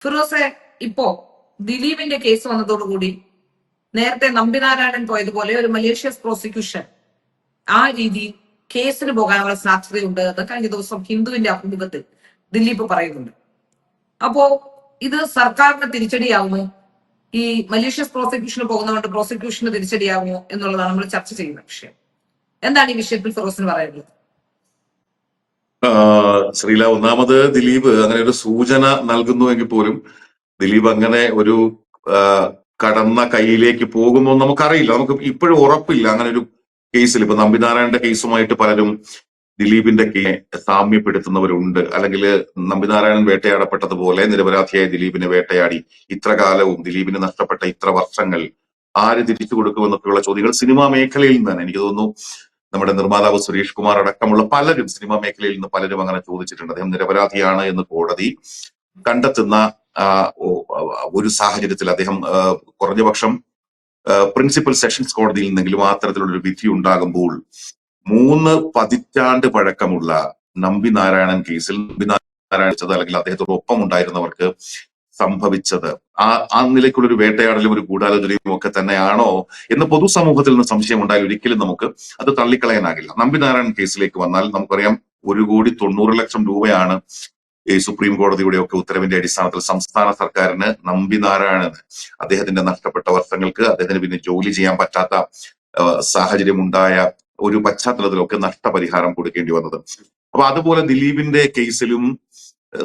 ഫിറോസെ, ഇപ്പോ ദിലീപിന്റെ കേസ് വന്നതോടുകൂടി നേരത്തെ നമ്പിനാരായണൻ പോയതുപോലെ ഒരു മലേഷ്യസ് പ്രോസിക്യൂഷൻ ആ രീതിയിൽ കേസിന് പോകാനുള്ള സാധ്യതയുണ്ട് എന്ന് കഴിഞ്ഞ ദിവസം ഹിന്ദുവിന്റെ അഭിമുഖത്തിൽ ദിലീപ് പറയുന്നുണ്ട്. അപ്പോ ഇത് സർക്കാരിന് തിരിച്ചടിയാവുമോ? ഈ മലേഷ്യസ് പ്രോസിക്യൂഷന് പോകുന്നതുകൊണ്ട് പ്രോസിക്യൂഷന് തിരിച്ചടിയാവുമോ എന്നുള്ളതാണ് നമ്മൾ ചർച്ച ചെയ്യുന്ന വിഷയം. എന്താണ് ഈ വിഷയത്തിൽ ഫിറോസിന് പറയുന്നത്? ശ്രീല, ഒന്നാമത് ദിലീപ് അങ്ങനെ ഒരു സൂചന നൽകുന്നുവെങ്കിൽ പോലും ദിലീപ് അങ്ങനെ ഒരു കടന്ന കൈയിലേക്ക് പോകുമോ നമുക്കറിയില്ല. നമുക്ക് ഇപ്പോഴും ഉറപ്പില്ല. അങ്ങനെ ഒരു കേസിൽ ഇപ്പൊ നമ്പിനാരായണന്റെ കേസുമായിട്ട് പലരും ദിലീപിന്റെ സാമ്യപ്പെടുത്തുന്നവരുണ്ട്. അല്ലെങ്കിൽ നമ്പിനാരായണൻ വേട്ടയാടപ്പെട്ടതുപോലെ നിരപരാധിയായ ദിലീപിനെ വേട്ടയാടി ഇത്ര കാലവും ദിലീപിന് നഷ്ടപ്പെട്ട ഇത്ര വർഷങ്ങൾ ആര് തിരിച്ചു കൊടുക്കുമെന്നൊക്കെയുള്ള ചോദ്യങ്ങൾ സിനിമാ മേഖലയിൽ നിന്ന് തന്നെ എനിക്ക് തോന്നുന്നു നമ്മുടെ നിർമ്മാതാവ് സുരേഷ് കുമാർ അടക്കമുള്ള പലരും സിനിമാ മേഖലയിൽ നിന്ന് പലരും അങ്ങനെ ചോദിച്ചിട്ടുണ്ട്. അദ്ദേഹം നിരപരാധിയാണ് എന്ന് കോടതി കണ്ടെത്തുന്ന ഒരു സാഹചര്യത്തിൽ അദ്ദേഹം കുറഞ്ഞപക്ഷം പ്രിൻസിപ്പൽ സെഷൻസ് കോടതിയിൽ നിന്നെങ്കിലും അത്തരത്തിലുള്ള ഒരു വിധി ഉണ്ടാകുമ്പോൾ 3 പതിറ്റാണ്ട് പഴക്കമുള്ള നമ്പി നാരായണൻ കേസിൽ നമ്പിനാരായണൻ അല്ലെങ്കിൽ അദ്ദേഹത്തോടൊപ്പം ഉണ്ടായിരുന്നവർക്ക് സംഭവിച്ചത് ആ നിലയ്ക്കുള്ള ഒരു വേട്ടയാടലും ഒരു ഗൂഢാലോചനയും ഒക്കെ തന്നെയാണോ എന്ന് പൊതുസമൂഹത്തിൽ നിന്ന് സംശയം ഉണ്ടായാൽ ഒരിക്കലും നമുക്ക് അത് തള്ളിക്കളയാനാകില്ല. നമ്പിനാരായണൻ കേസിലേക്ക് വന്നാൽ നമുക്കറിയാം 1,90,00,000 രൂപയാണ് ഈ സുപ്രീം കോടതിയുടെ ഒക്കെ ഉത്തരവിന്റെ അടിസ്ഥാനത്തിൽ സംസ്ഥാന സർക്കാരിന് നമ്പിനാരായണന് അദ്ദേഹത്തിന്റെ നഷ്ടപ്പെട്ട വർഷങ്ങൾക്ക് അദ്ദേഹത്തിന് പിന്നെ ജോലി ചെയ്യാൻ പറ്റാത്ത സാഹചര്യം ഉണ്ടായ ഒരു പശ്ചാത്തലത്തിലൊക്കെ നഷ്ടപരിഹാരം കൊടുക്കേണ്ടി വന്നത്. അപ്പൊ അതുപോലെ ദിലീപിന്റെ കേസിലും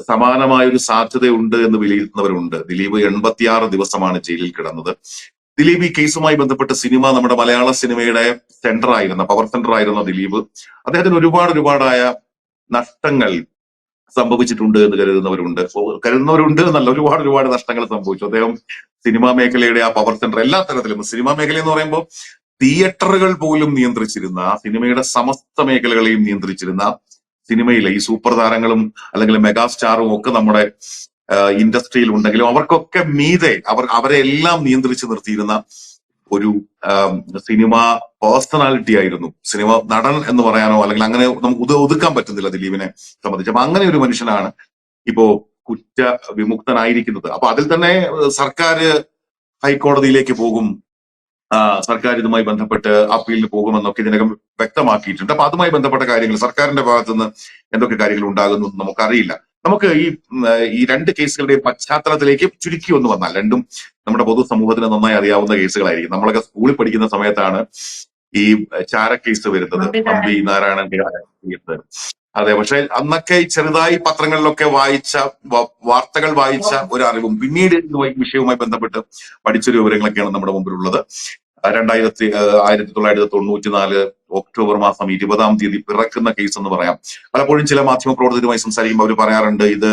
സമാനമായ ഒരു സാധ്യതയുണ്ട് എന്ന് വിലയിരുത്തുന്നവരുണ്ട്. ദിലീപ് 86 ദിവസമാണ് ജയിലിൽ കിടന്നത്. ദിലീപ് ഈ കേസുമായി ബന്ധപ്പെട്ട് സിനിമ നമ്മുടെ മലയാള സിനിമയുടെ പവർ സെന്റർ ആയിരുന്ന ദിലീപ് അദ്ദേഹത്തിന് ഒരുപാടായ നഷ്ടങ്ങൾ സംഭവിച്ചിട്ടുണ്ട് എന്ന് കരുതുന്നവരുണ്ട് എന്നല്ല, ഒരുപാട് നഷ്ടങ്ങൾ സംഭവിച്ചു. അദ്ദേഹം സിനിമാ മേഖലയുടെ ആ പവർ സെന്റർ എല്ലാ തരത്തിലും, സിനിമാ മേഖല എന്ന് പറയുമ്പോൾ തിയേറ്ററുകൾ പോലും നിയന്ത്രിച്ചിരുന്ന, സിനിമയുടെ സമസ്ത മേഖലകളെയും നിയന്ത്രിച്ചിരുന്ന, സിനിമയിലെ ഈ സൂപ്പർ താരങ്ങളും അല്ലെങ്കിൽ മെഗാസ്റ്റാറും ഒക്കെ നമ്മുടെ ഇൻഡസ്ട്രിയിൽ ഉണ്ടെങ്കിലും അവർക്കൊക്കെ മീതെ അവരെ എല്ലാം നിയന്ത്രിച്ചു നിർത്തിയിരുന്ന ഒരു സിനിമ പേഴ്സണാലിറ്റി ആയിരുന്നു. സിനിമ നടൻ എന്ന് പറയാനോ അല്ലെങ്കിൽ അങ്ങനെ നമുക്ക് ഒതുക്കാൻ പറ്റുന്നില്ല ദിലീപിനെ സംബന്ധിച്ച്. അപ്പൊ അങ്ങനെ ഒരു മനുഷ്യനാണ് ഇപ്പോ കുറ്റവിമുക്തനായിരിക്കുന്നത്. അപ്പൊ അതിൽ തന്നെ സർക്കാർ ഹൈക്കോടതിയിലേക്ക് പോകും, സർക്കാർ ഇതുമായി ബന്ധപ്പെട്ട് അപ്പീലിന് പോകുമെന്നൊക്കെ ഇതിനകം വ്യക്തമാക്കിയിട്ടുണ്ട്. അപ്പൊ അതുമായി ബന്ധപ്പെട്ട കാര്യങ്ങൾ സർക്കാരിന്റെ ഭാഗത്തുനിന്ന് എന്തൊക്കെ കാര്യങ്ങൾ ഉണ്ടാകുന്നു നമുക്കറിയില്ല. നമുക്ക് ഈ 2 കേസുകളുടെ പശ്ചാത്തലത്തിലേക്ക് ചുരുക്കി ഒന്ന് വന്നാൽ, രണ്ടും നമ്മുടെ പൊതുസമൂഹത്തിന് നന്നായി അറിയാവുന്ന കേസുകളായിരിക്കും. നമ്മളൊക്കെ സ്കൂളിൽ പഠിക്കുന്ന സമയത്താണ് ഈ ചാരക്കേസ് വരുന്നത്, നമ്പി നാരായണൻ കേസ്. അതെ, പക്ഷെ അന്നൊക്കെ ചെറുതായി പത്രങ്ങളിലൊക്കെ വാർത്തകൾ വായിച്ച ഒരു അറിവും പിന്നീട് വിഷയവുമായി ബന്ധപ്പെട്ട് പഠിച്ചൊരു വിവരങ്ങളൊക്കെയാണ് നമ്മുടെ മുമ്പിലുള്ളത്. 1994 ഒക്ടോബർ മാസം 20-ാം തീയതി പിറക്കുന്ന കേസ് എന്ന് പറയാം. പലപ്പോഴും ചില മാധ്യമപ്രവർത്തകരുമായി സംസാരിക്കുമ്പോൾ അവർ പറയാറുണ്ട്, ഇത്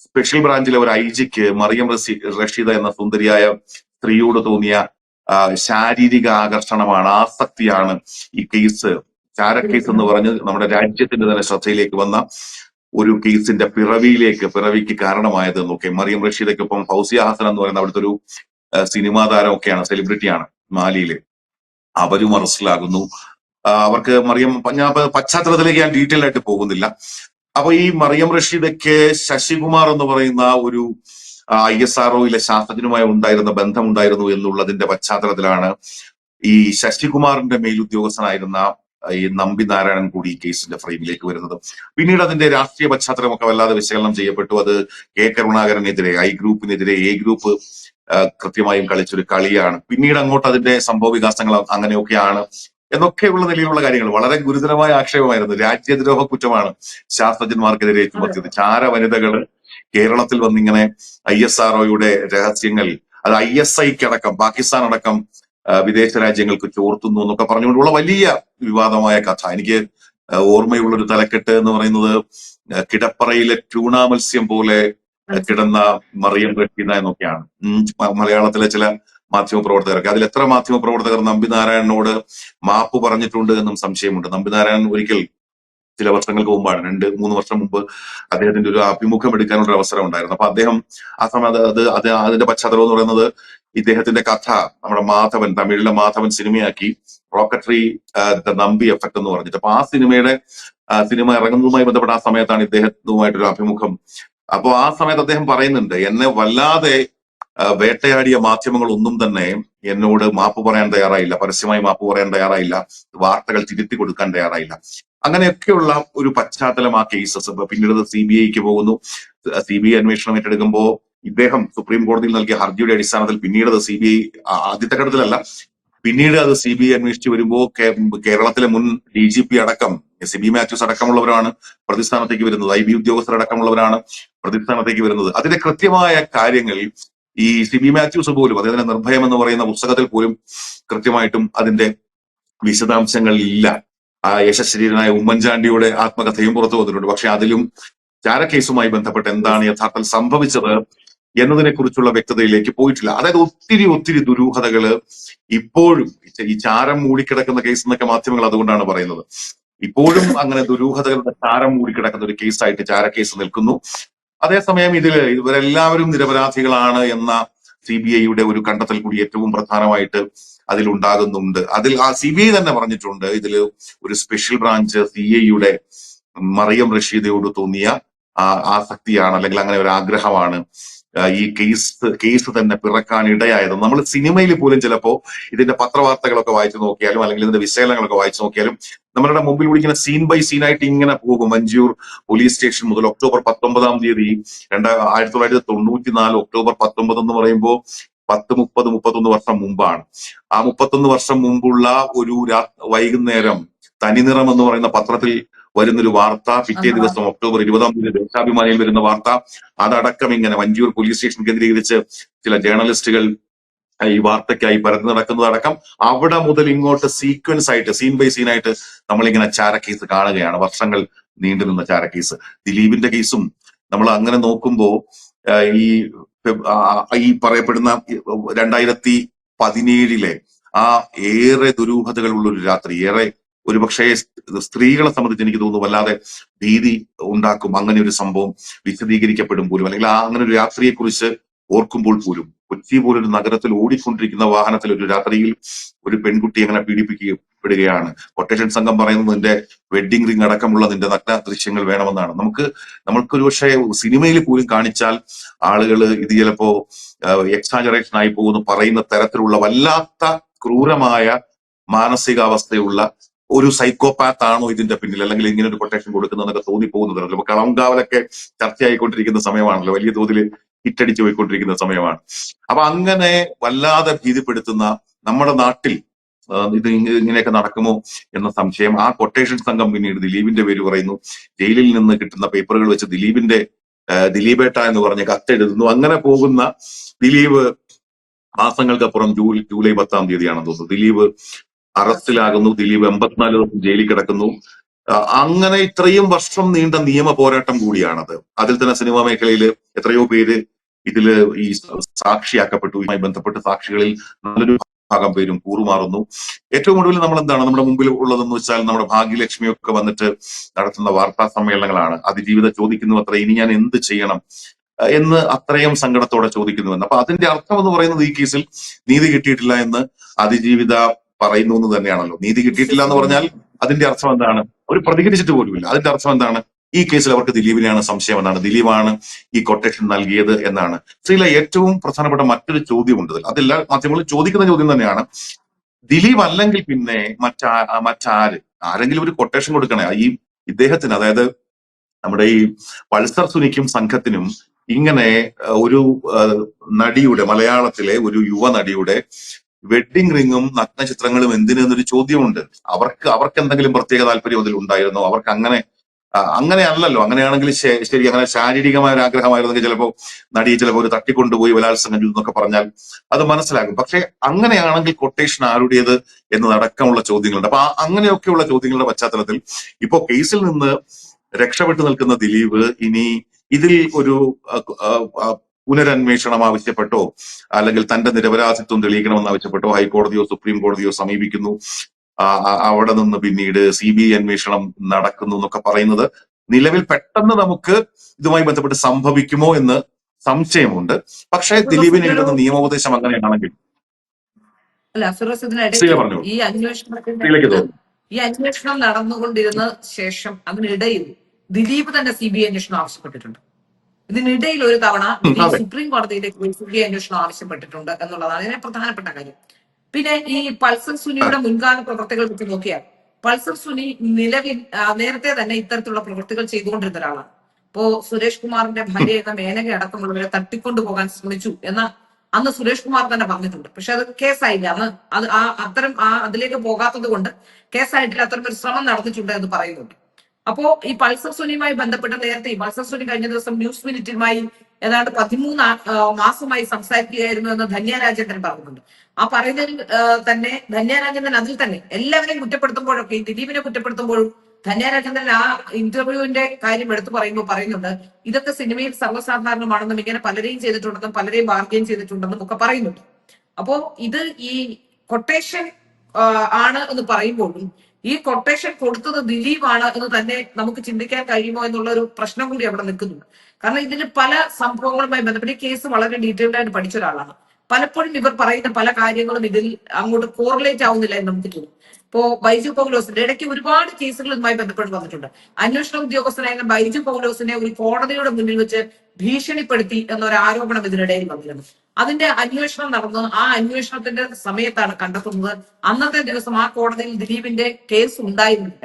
സ്പെഷ്യൽ ബ്രാഞ്ചിലെ ഒരു ഐജിക്ക് മറിയം റഷീദ എന്ന സുന്ദരിയായ സ്ത്രീയോട് തോന്നിയ ശാരീരിക ആകർഷണമാണ്, ആസക്തിയാണ് ഈ കേസ്, ചാരക്കേസ് എന്ന് പറഞ്ഞ് നമ്മുടെ രാജ്യത്തിന്റെ തന്നെ ശ്രദ്ധയിലേക്ക് വന്ന ഒരു കേസിന്റെ പിറവിക്ക് കാരണമായത് എന്നൊക്കെ. മറിയം റഷീദയ്ക്കൊപ്പം ഫൗസിയ ഹസൻ എന്ന് പറയുന്ന അവിടുത്തെ ഒരു സിനിമാ താരം ഒക്കെയാണ്, സെലിബ്രിറ്റിയാണ് മാലിയില്. അവരും അറസ്റ്റിലാകുന്നു. അവർക്ക് ഞാൻ പശ്ചാത്തലത്തിലേക്ക് ഞാൻ ഡീറ്റെയിൽ ആയിട്ട് പോകുന്നില്ല. അപ്പൊ ഈ മറിയം റഷീദയ്ക്ക് ശശികുമാർ എന്ന് പറയുന്ന ഒരു ISROയിലെ ശാസ്ത്രജ്ഞനുമായി ബന്ധമുണ്ടായിരുന്നു എന്നുള്ളതിന്റെ പശ്ചാത്തലത്തിലാണ് ഈ ശശികുമാറിന്റെ മേലുദ്യോഗസ്ഥനായിരുന്ന ഈ നമ്പി നാരായണൻ കൂടി ഈ കേസിന്റെ ഫ്രെയിമിലേക്ക് വരുന്നത്. പിന്നീട് അതിന്റെ രാഷ്ട്രീയ പശ്ചാത്തലമൊക്കെ വല്ലാതെ വിശകലനം ചെയ്യപ്പെട്ടു. അത് കെ കരുണാകരനെതിരെ, ഐ ഗ്രൂപ്പിനെതിരെ എ ഗ്രൂപ്പ് കൃത്യമായും കളിച്ചൊരു കളിയാണ്. പിന്നീട് അങ്ങോട്ട് അതിന്റെ സംഭവ വികാസങ്ങൾ അങ്ങനെയൊക്കെയാണ് എന്നൊക്കെയുള്ള നിലയിലുള്ള കാര്യങ്ങൾ. വളരെ ഗുരുതരമായ ആക്ഷേപമായിരുന്നു, രാജ്യദ്രോഹ കുറ്റമാണ് ശാസ്ത്രജ്ഞന്മാർക്കെതിരെ ചുമത്തിയത്. ചാര വനിതകള് കേരളത്തിൽ വന്നിങ്ങനെ ISROയുടെ രഹസ്യങ്ങൾ, അത് ISIക്ക് അടക്കം, പാകിസ്ഥാൻ അടക്കം വിദേശ രാജ്യങ്ങൾക്ക് ചോർത്തുന്നു എന്നൊക്കെ പറഞ്ഞുകൊണ്ടുള്ള വലിയ വിവാദമായ കഥ. എനിക്ക് ഓർമ്മയുള്ളൊരു തലക്കെട്ട് എന്ന് പറയുന്നത്, കിടപ്പറയിലെ ട്യൂണ മത്സ്യം പോലെ കിടന്ന മറിയം റഷീദ എന്നൊക്കെയാണ്. മലയാളത്തിലെ ചില മാധ്യമപ്രവർത്തകർക്ക്, അതിൽ എത്ര മാധ്യമപ്രവർത്തകർ നമ്പി നാരായണനോട് മാപ്പ് പറഞ്ഞിട്ടുണ്ട് എന്നും സംശയമുണ്ട്. നമ്പി നാരായണൻ ഒരിക്കൽ ചില വർഷങ്ങൾക്ക് മുമ്പാണ്, 2-3 വർഷം മുമ്പ് അദ്ദേഹത്തിന്റെ ഒരു അഭിമുഖം എടുക്കാനുള്ള അവസരം ഉണ്ടായിരുന്നു. അപ്പൊ അദ്ദേഹം ആ സമയത്ത് അതിന്റെ പശ്ചാത്തലം എന്ന് പറയുന്നത്, ഇദ്ദേഹത്തിന്റെ കഥ നമ്മുടെ തമിഴിലെ മാധവൻ സിനിമയാക്കി, റോക്കറ്ററി ദ നമ്പി എഫക്ട് എന്ന് പറഞ്ഞിട്ട്. അപ്പൊ ആ സിനിമ ഇറങ്ങുന്നതുമായി ബന്ധപ്പെട്ട ആ സമയത്താണ് ഇദ്ദേഹത്തുമായിട്ടൊരു അഭിമുഖം അപ്പോ ആ സമയത്ത് അദ്ദേഹം പറയുന്നുണ്ട്, എന്നെ വല്ലാതെ വേട്ടയാടിയ മാധ്യമങ്ങൾ ഒന്നും തന്നെ എന്നോട് മാപ്പ് പറയാൻ തയ്യാറായില്ല, പരസ്യമായി മാപ്പ് പറയാൻ തയ്യാറായില്ല, വാർത്തകൾ തിരുത്തി കൊടുക്കാൻ തയ്യാറായില്ല. അങ്ങനെയൊക്കെയുള്ള ഒരു പശ്ചാത്തലം ആ കേസസ് പിന്നീട് CBIക്ക് പോകുന്നു. CBI അന്വേഷണം ഏറ്റെടുക്കുമ്പോ ഇദ്ദേഹം സുപ്രീം കോടതിയിൽ നൽകിയ ഹർജിയുടെ അടിസ്ഥാനത്തിൽ പിന്നീട് അത് CBI ആദ്യത്തെ ഘട്ടത്തിലല്ല, പിന്നീട് അത് CBI അന്വേഷിച്ച് വരുമ്പോ കേരളത്തിലെ മുൻ DGP അടക്കം SB മാത്യൂസ് അടക്കമുള്ളവരാണ് പ്രതിസ്ഥാനത്തേക്ക് വരുന്നത്, IB ഉദ്യോഗസ്ഥരടക്കമുള്ളവരാണ് പ്രതിസ്ഥാനത്തേക്ക് വരുന്നത്. അതിന്റെ കൃത്യമായ കാര്യങ്ങൾ ഈ CB മാത്യൂസ് പോലും അദ്ദേഹത്തിന്റെ നിർഭയം എന്ന് പറയുന്ന പുസ്തകത്തിൽ പോലും കൃത്യമായിട്ടും അതിന്റെ വിശദാംശങ്ങൾ ഇല്ല. ആ യശശരീരനായ ഉമ്മൻചാണ്ടിയുടെ ആത്മകഥയും പുറത്തു വന്നിട്ടുണ്ട്. പക്ഷെ അതിലും ചാരക്കേസുമായി ബന്ധപ്പെട്ട് എന്താണ് യഥാർത്ഥത്തിൽ സംഭവിച്ചത് എന്നതിനെ കുറിച്ചുള്ള വ്യക്തതയിലേക്ക് പോയിട്ടില്ല. അതായത് ഒത്തിരി ദുരൂഹതകള് ഇപ്പോഴും ഈ ചാരം മൂടിക്കിടക്കുന്ന കേസ് എന്നൊക്കെ മാധ്യമങ്ങൾ അതുകൊണ്ടാണ് പറയുന്നത്. ഇപ്പോഴും അങ്ങനെ ദുരൂഹതകളുടെ ചാരം മൂടിക്കിടക്കുന്ന ഒരു കേസായിട്ട് ചാരക്കേസ് നിൽക്കുന്നു. അതേസമയം ഇവരെല്ലാവരും നിരപരാധികളാണ് എന്ന CBIയുടെ ഒരു കണ്ടെത്തൽ കൂടി ഏറ്റവും പ്രധാനമായിട്ട് അതിലുണ്ടാകുന്നുണ്ട്. അതിൽ ആ CBI തന്നെ പറഞ്ഞിട്ടുണ്ട്, ഇതില് ഒരു സ്പെഷ്യൽ ബ്രാഞ്ച് CIയുടെ മറിയം റഷീദയോട് തോന്നിയ ആസക്തിയാണ്, അല്ലെങ്കിൽ അങ്ങനെ ഒരു ആഗ്രഹമാണ് ഈ കേസ് തന്നെ പിറക്കാൻ ഇടയായത്. നമ്മൾ സിനിമയിൽ പോലും ചിലപ്പോ ഇതിന്റെ പത്രവാർത്തകളൊക്കെ വായിച്ചു നോക്കിയാലും അല്ലെങ്കിൽ ഇതിന്റെ വിശകലനങ്ങളൊക്കെ വായിച്ചു നോക്കിയാലും നമ്മളുടെ മുമ്പിൽ കൂടി ഇങ്ങനെ സീൻ ബൈ സീൻ ആയിട്ട് ഇങ്ങനെ പോകും. മഞ്ചൂർ പോലീസ് സ്റ്റേഷൻ മുതൽ ഒക്ടോബർ 19-ാം തീയതി 1994 ഒക്ടോബർ 19 എന്ന് പറയുമ്പോൾ 31 വർഷം മുമ്പാണ്. ആ 31 വർഷം മുമ്പുള്ള ഒരു വൈകുന്നേരം തനിനിറം എന്ന് പറയുന്ന പത്രത്തിൽ വരുന്നൊരു വാർത്ത, പിറ്റേ ദിവസം ഒക്ടോബർ 20-ാം തീയതി ദേശാഭിമാനിയിൽ വരുന്ന വാർത്ത, അതടക്കം ഇങ്ങനെ മഞ്ചൂർ പോലീസ് സ്റ്റേഷൻ കേന്ദ്രീകരിച്ച് ചില ജേർണലിസ്റ്റുകൾ ഈ വാർത്തയ്ക്കായി പരന്നു നടക്കുന്നതടക്കം അവിടെ മുതൽ ഇങ്ങോട്ട് സീക്വൻസ് ആയിട്ട് സീൻ ബൈ സീൻ ആയിട്ട് നമ്മളിങ്ങനെ ചാരക്കേസ് കാണുകയാണ്. വർഷങ്ങൾ നീണ്ടുനിന്ന ചാരക്കേസ്. ദിലീപിന്റെ കേസും നമ്മൾ അങ്ങനെ നോക്കുമ്പോ ഈ പറയപ്പെടുന്ന 2017 ആ ഏറെ ദുരൂഹതകളുള്ള ഒരു രാത്രി, ഏറെ ഒരുപക്ഷെ സ്ത്രീകളെ സംബന്ധിച്ച് എനിക്ക് തോന്നുന്നു വല്ലാതെ ഭീതി ഉണ്ടാക്കും അങ്ങനെ ഒരു സംഭവം വിശദീകരിക്കപ്പെടും പോലും, അല്ലെങ്കിൽ അങ്ങനെ ഒരു രാത്രിയെ കുറിച്ച് ഓർക്കുമ്പോൾ പോലും. കൊച്ചി പോലൊരു നഗരത്തിൽ ഓടിക്കൊണ്ടിരിക്കുന്ന വാഹനത്തിൽ ഒരു രാത്രിയിൽ ഒരു പെൺകുട്ടി അങ്ങനെ പീഡിപ്പിക്കപ്പെടുകയാണ്. കൊട്ടേഷൻ സംഘം പറയുന്നത് നിന്റെ വെഡിങ് റിംഗ് അടക്കമുള്ള നിന്റെ നഗ്ന ദൃശ്യങ്ങൾ വേണമെന്നാണ്. നമ്മൾക്കൊരു പക്ഷേ സിനിമയിൽ പോലും കാണിച്ചാൽ ആളുകൾ ഇത് ചിലപ്പോ എക്സാജറേഷൻ ആയി പോകുന്നു പറയുന്ന തരത്തിലുള്ള വല്ലാത്ത ക്രൂരമായ മാനസികാവസ്ഥയുള്ള ഒരു സൈക്കോപാത്ത് ആണോ ഇതിന്റെ പിന്നിൽ, അല്ലെങ്കിൽ ഇങ്ങനെ ഒരു കൊട്ടേഷൻ കൊടുക്കുന്നതൊക്കെ തോന്നിപ്പോകുന്നതല്ലോ. ഇപ്പൊ കളംകാവലൊക്കെ ചർച്ചയായിക്കൊണ്ടിരിക്കുന്ന സമയമാണല്ലോ, വലിയ തോതിൽ ഹിറ്റടിച്ചു പോയിക്കൊണ്ടിരിക്കുന്ന സമയമാണ്. അപ്പൊ അങ്ങനെ വല്ലാതെ ഭീതിപ്പെടുത്തുന്ന നമ്മുടെ നാട്ടിൽ ഇത് ഇങ്ങനെയൊക്കെ നടക്കുമോ എന്ന സംശയം. ആ കൊട്ടേഷൻ സംഘം പിന്നീട് ദിലീപിന്റെ പേര് പറയുന്നു, ജയിലിൽ നിന്ന് കിട്ടുന്ന പേപ്പറുകൾ വെച്ച് ദിലീപേട്ട എന്ന് പറഞ്ഞ് കത്തെഴുതുന്നു. അങ്ങനെ പോകുന്ന ദിലീപ് മാസങ്ങൾക്കപ്പുറം ജൂലൈ 10-ാം തീയതിയാണെന്ന് തോന്നുന്നു ദിലീപ് അറസ്റ്റിലാകുന്നു. ദിലീപ് 84 ദിവസം ജയിലിൽ കിടക്കുന്നു. അങ്ങനെ ഇത്രയും വർഷം നീണ്ട നിയമ പോരാട്ടം കൂടിയാണത്. അതിൽ തന്നെ സിനിമാ മേഖലയിൽ എത്രയോ പേര് ഇതില് ഈ സാക്ഷിയാക്കപ്പെട്ടു. ഇതുമായി ബന്ധപ്പെട്ട് സാക്ഷികളിൽ നല്ലൊരു ഭാഗം പേരും കൂറുമാറുന്നു. ഏറ്റവും ഒടുവിൽ നമ്മൾ എന്താണ് നമ്മുടെ മുമ്പിൽ ഉള്ളതെന്ന് വെച്ചാൽ നമ്മുടെ ഭാഗ്യലക്ഷ്മിയൊക്കെ വന്നിട്ട് നടത്തുന്ന വാർത്താ സമ്മേളനങ്ങളാണ്. അതിജീവിത ചോദിക്കുന്നു അത്ര, ഇനി ഞാൻ എന്ത് ചെയ്യണം എന്ന് അത്രയും സങ്കടത്തോടെ ചോദിക്കുന്നുവെന്ന്. അപ്പൊ അതിന്റെ അർത്ഥം എന്ന് പറയുന്നത് ഈ കേസിൽ നീതി കിട്ടിയിട്ടില്ല എന്ന് അതിജീവിത പറയുന്നു എന്ന് തന്നെയാണല്ലോ. നീതി കിട്ടിയിട്ടില്ല എന്ന് പറഞ്ഞാൽ അതിന്റെ അർത്ഥം എന്താണ്? അവർ പ്രതികരിച്ചിട്ട് പോലുമില്ല. അതിന്റെ അർത്ഥം എന്താണ്? ഈ കേസിൽ അവർക്ക് ദിലീപിനെയാണ് സംശയം എന്നാണ്, ദിലീപാണ് ഈ കൊട്ടേഷൻ നൽകിയത് എന്നാണ്. ശ്രീല, ഏറ്റവും പ്രധാനപ്പെട്ട മറ്റൊരു ചോദ്യമുണ്ട്. അതെല്ലാ മാധ്യമങ്ങളും ചോദിക്കുന്ന ചോദ്യം തന്നെയാണ്. ദിലീപ് അല്ലെങ്കിൽ പിന്നെ ആരെങ്കിലും ഒരു കൊട്ടേഷൻ കൊടുക്കണേ ഇദ്ദേഹത്തിന്, അതായത് നമ്മുടെ ഈ പൾസർ സുനിക്കും സംഘത്തിനും ഇങ്ങനെ ഒരു നടിയുടെ, മലയാളത്തിലെ ഒരു യുവ നടിയുടെ വെഡിങ് റിങ്ങും നഗ്നചിത്രങ്ങളും എന്തിനെന്നൊരു ചോദ്യമുണ്ട്. അവർക്ക് എന്തെങ്കിലും പ്രത്യേക താല്പര്യം അതിൽ ഉണ്ടായിരുന്നോ? അവർക്ക് അങ്ങനെ അല്ലല്ലോ. അങ്ങനെയാണെങ്കിൽ ശരി, അങ്ങനെ ശാരീരികമായ ഒരു ആഗ്രഹമായിരുന്നെങ്കിൽ ചിലപ്പോ നടിയെ ചിലപ്പോൾ ഒരു തട്ടിക്കൊണ്ടുപോയി ബലാത്സംഗം ചെയ്തു എന്നൊക്കെ പറഞ്ഞാൽ അത് മനസ്സിലാകും. പക്ഷെ അങ്ങനെയാണെങ്കിൽ കൊട്ടേഷൻ ആരുടേത് എന്നതടക്കമുള്ള ചോദ്യങ്ങളുണ്ട്. അപ്പൊ അങ്ങനെയൊക്കെയുള്ള ചോദ്യങ്ങളുടെ പശ്ചാത്തലത്തിൽ ഇപ്പോ കേസിൽ നിന്ന് രക്ഷപ്പെട്ടു നിൽക്കുന്ന ദിലീപ് ഇനി ഇതിൽ ഒരു പുനരന്വേഷണം ആവശ്യപ്പെട്ടോ അല്ലെങ്കിൽ തന്റെ നിരപരാധിത്വം തെളിയിക്കണമെന്ന് ആവശ്യപ്പെട്ടോ ഹൈക്കോടതിയോ സുപ്രീം കോടതിയോ സമീപിക്കുന്നു. അവിടെ നിന്ന് പിന്നീട് CBI അന്വേഷണം നടക്കുന്നു എന്നൊക്കെ പറയുന്നത് നിലവിൽ പെട്ടെന്ന് നമുക്ക് ഇതുമായി ബന്ധപ്പെട്ട് സംഭവിക്കുമോ എന്ന് സംശയമുണ്ട്. പക്ഷേ ദിലീപിന് കിട്ടുന്ന നിയമോപദേശം അങ്ങനെയാണെങ്കിൽ പറഞ്ഞോളൂ. ഈ അന്വേഷണം നടന്നുകൊണ്ടിരുന്ന ശേഷം അതിനിടയിൽ ദിലീപ് തന്നെ CBI അന്വേഷണം ആവശ്യപ്പെട്ടിട്ടുണ്ട്. ഇതിനിടയിൽ ഒരു തവണ ദിലീപ് അതെ. സുപ്രീം കോടതിയിലേക്ക് ഒരു CBI അന്വേഷണം ആവശ്യപ്പെട്ടിട്ടുണ്ട് എന്നുള്ളതാണ് ഇതിനെ പ്രധാനപ്പെട്ട കാര്യം. പിന്നെ ഈ പൾസർ സുനിയുടെ മുൻകാല പ്രവർത്തികൾ വെച്ച് നോക്കിയാൽ പൾസർ സുനി നിലവിൽ നേരത്തെ തന്നെ ഇത്തരത്തിലുള്ള പ്രവൃത്തികൾ ചെയ്തുകൊണ്ടിരുന്ന ഒരാളാണ്. ഇപ്പോ സുരേഷ് കുമാറിന്റെ ഭാര്യ എന്ന മേനക അടക്കമുള്ളവരെ തട്ടിക്കൊണ്ടുപോകാൻ ശ്രമിച്ചു എന്ന അന്ന് സുരേഷ് കുമാർ തന്നെ പറഞ്ഞിട്ടുണ്ട്. പക്ഷെ അത് കേസായില്ല. അന്ന് അത് അതിലേക്ക് പോകാത്തത് കൊണ്ട് കേസായിട്ടില്ല. അത്തരം ഒരു ശ്രമം നടന്നിട്ടുണ്ട് എന്ന് പറയുന്നുണ്ട്. അപ്പോ ഈ പൾസർ സുനിയുമായി ബന്ധപ്പെട്ട് നേരത്തെ ഈ പൾസർ സുനി കഴിഞ്ഞ ദിവസം ന്യൂസ് മിനിറ്റുമായി ഏതാണ്ട് 13 മാസമായി സംസാരിക്കുകയായിരുന്നു എന്ന് ധന്യ രാജേന്ദ്രൻ പറഞ്ഞിട്ടുണ്ട്. ആ പറയുന്നതിൽ തന്നെ ധന്യ രാജേന്ദ്രൻ അതിൽ തന്നെ എല്ലാവരെയും കുറ്റപ്പെടുത്തുമ്പോഴൊക്കെ ഈ ദിലീപിനെ കുറ്റപ്പെടുത്തുമ്പോഴും ധന്യ രാജേന്ദ്രൻ ആ ഇന്റർവ്യൂവിന്റെ കാര്യം എടുത്തു പറയുമ്പോൾ പറയുന്നുണ്ട് ഇതൊക്കെ സിനിമയിൽ സർവ്വസാധാരണമാണെന്നും ഇങ്ങനെ പലരെയും ചെയ്തിട്ടുണ്ടെന്നും പലരെയും ബാർഗെയിൻ ചെയ്തിട്ടുണ്ടെന്നും ഒക്കെ പറയുന്നുണ്ട്. അപ്പോ ഇത് ഈ കൊട്ടേഷൻ ആണ് എന്ന് പറയുമ്പോഴും ഈ കൊട്ടേഷൻ കൊടുത്തത് ദിലീപാണ് എന്ന് തന്നെ നമുക്ക് ചിന്തിക്കാൻ കഴിയുമോ എന്നുള്ള ഒരു പ്രശ്നം കൂടി അവിടെ നിൽക്കുന്നുണ്ട്. കാരണം ഇതിന് പല സംഭവങ്ങളുമായി ബന്ധപ്പെട്ട് ഈ കേസ് വളരെ ഡീറ്റെയിൽഡ് ആയിട്ട് പഠിച്ച ഒരാളാണ്. പലപ്പോഴും ഇവർ പറയുന്ന പല കാര്യങ്ങളും ഇതിൽ അങ്ങോട്ട് കോറിലേറ്റ് ആവുന്നില്ല എന്ന് നമുക്ക് തോന്നും. ഇപ്പോ ബൈജു പൗലോസിന്റെ ഇടയ്ക്ക് ഒരുപാട് കേസുകൾ ഇതുമായി ബന്ധപ്പെട്ട് വന്നിട്ടുണ്ട്. അന്വേഷണ ഉദ്യോഗസ്ഥനായ ബൈജു പൗലോസിനെ ഒരു കോടതിയുടെ മുന്നിൽ വെച്ച് ഭീഷണിപ്പെടുത്തി എന്നൊരു ആരോപണം ഇതിനിടയിൽ വന്നിരുന്നു. അതിന്റെ അന്വേഷണം നടന്നു. ആ അന്വേഷണത്തിന്റെ സമയത്താണ് കണ്ടെത്തുന്നത് അന്നത്തെ ദിവസം ആ കോടതിയിൽ ദിലീപിന്റെ കേസ് ഉണ്ടായിരുന്നില്ല.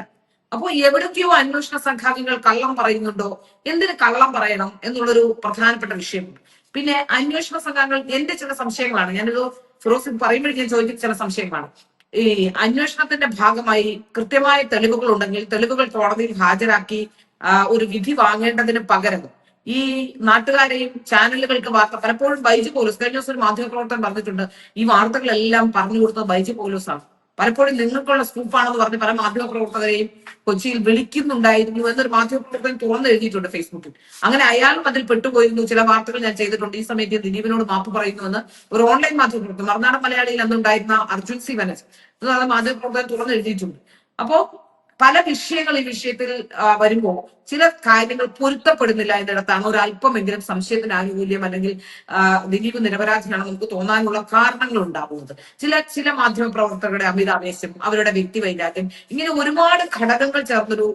അപ്പോൾ എവിടേക്കോ അന്വേഷണ സംഘാംഗങ്ങൾ കള്ളം പറയുന്നുണ്ടോ, എന്തിന് കള്ളം പറയണം എന്നുള്ളൊരു പ്രധാനപ്പെട്ട വിഷയമുണ്ട്. പിന്നെ അന്വേഷണ സംഘങ്ങൾ എന്റെ ചില സംശയങ്ങളാണ്. ഞാനിത് ഫിറോസ് പറയുമ്പോഴേക്കും ഞാൻ ചോദിച്ച ചില സംശയങ്ങളാണ്. ഈ അന്വേഷണത്തിന്റെ ഭാഗമായി കൃത്യമായ തെളിവുകൾ ഉണ്ടെങ്കിൽ തെളിവുകൾ കോടതിയിൽ ഹാജരാക്കി ഒരു വിധി വാങ്ങേണ്ടതിന് പകരം ഈ നാട്ടുകാരെയും ചാനലുകൾക്ക് വാർത്ത പലപ്പോഴും ബൈജു പൗലോസ് കഴിഞ്ഞ ദിവസം ഒരു മാധ്യമപ്രവർത്തകൻ പറഞ്ഞിട്ടുണ്ട് ഈ വാർത്തകളെല്ലാം പറഞ്ഞു കൊടുത്തത് ബൈജു പൗലോസാണ്. പലപ്പോഴും നിങ്ങൾക്കുള്ള സ്കൂപ്പാണെന്ന് പറഞ്ഞ് പല മാധ്യമപ്രവർത്തകരെയും കൊച്ചിയിൽ വിളിക്കുന്നുണ്ടായിരുന്നു എന്നൊരു മാധ്യമപ്രവർത്തകൻ തുറന്നു എഴുതിയിട്ടുണ്ട് ഫേസ്ബുക്കിൽ. അങ്ങനെ അയാളും അതിൽ പെട്ടുപോയിരുന്നു. ചില വാർത്തകൾ ഞാൻ ചെയ്തിട്ടുണ്ട്. ഈ സമയത്ത് ദിലീപിനോട് മാപ്പ് പറയുന്നുവെന്ന് ഒരു ഓൺലൈൻ മാധ്യമപ്രവർത്തകൻ മറുനാടൻ മലയാളിയിൽ അന്നുണ്ടായിരുന്ന അർജുൻ സി വനജ് എന്ന് മാധ്യമപ്രവർത്തകൻ തുറന്നു എഴുതിയിട്ടുണ്ട്. അപ്പോ പല വിഷയങ്ങൾ ഈ വിഷയത്തിൽ വരുമ്പോൾ ചില കാര്യങ്ങൾ പൊരുത്തപ്പെടുന്നില്ല എന്നിടത്താണ് ഒരു അല്പമെങ്കിലും സംശയത്തിന് ആനുകൂല്യം അല്ലെങ്കിൽ ദിലീപ് നിരപരാധിയാണെന്ന് നമുക്ക് തോന്നാനുള്ള കാരണങ്ങൾ ഉണ്ടാകുന്നത്. ചില മാധ്യമ പ്രവർത്തകരുടെ അമിതാവേശം, അവരുടെ വ്യക്തിവൈരാഗ്യം, ഇങ്ങനെ ഒരുപാട് ഘടകങ്ങൾ ചേർന്നൊരു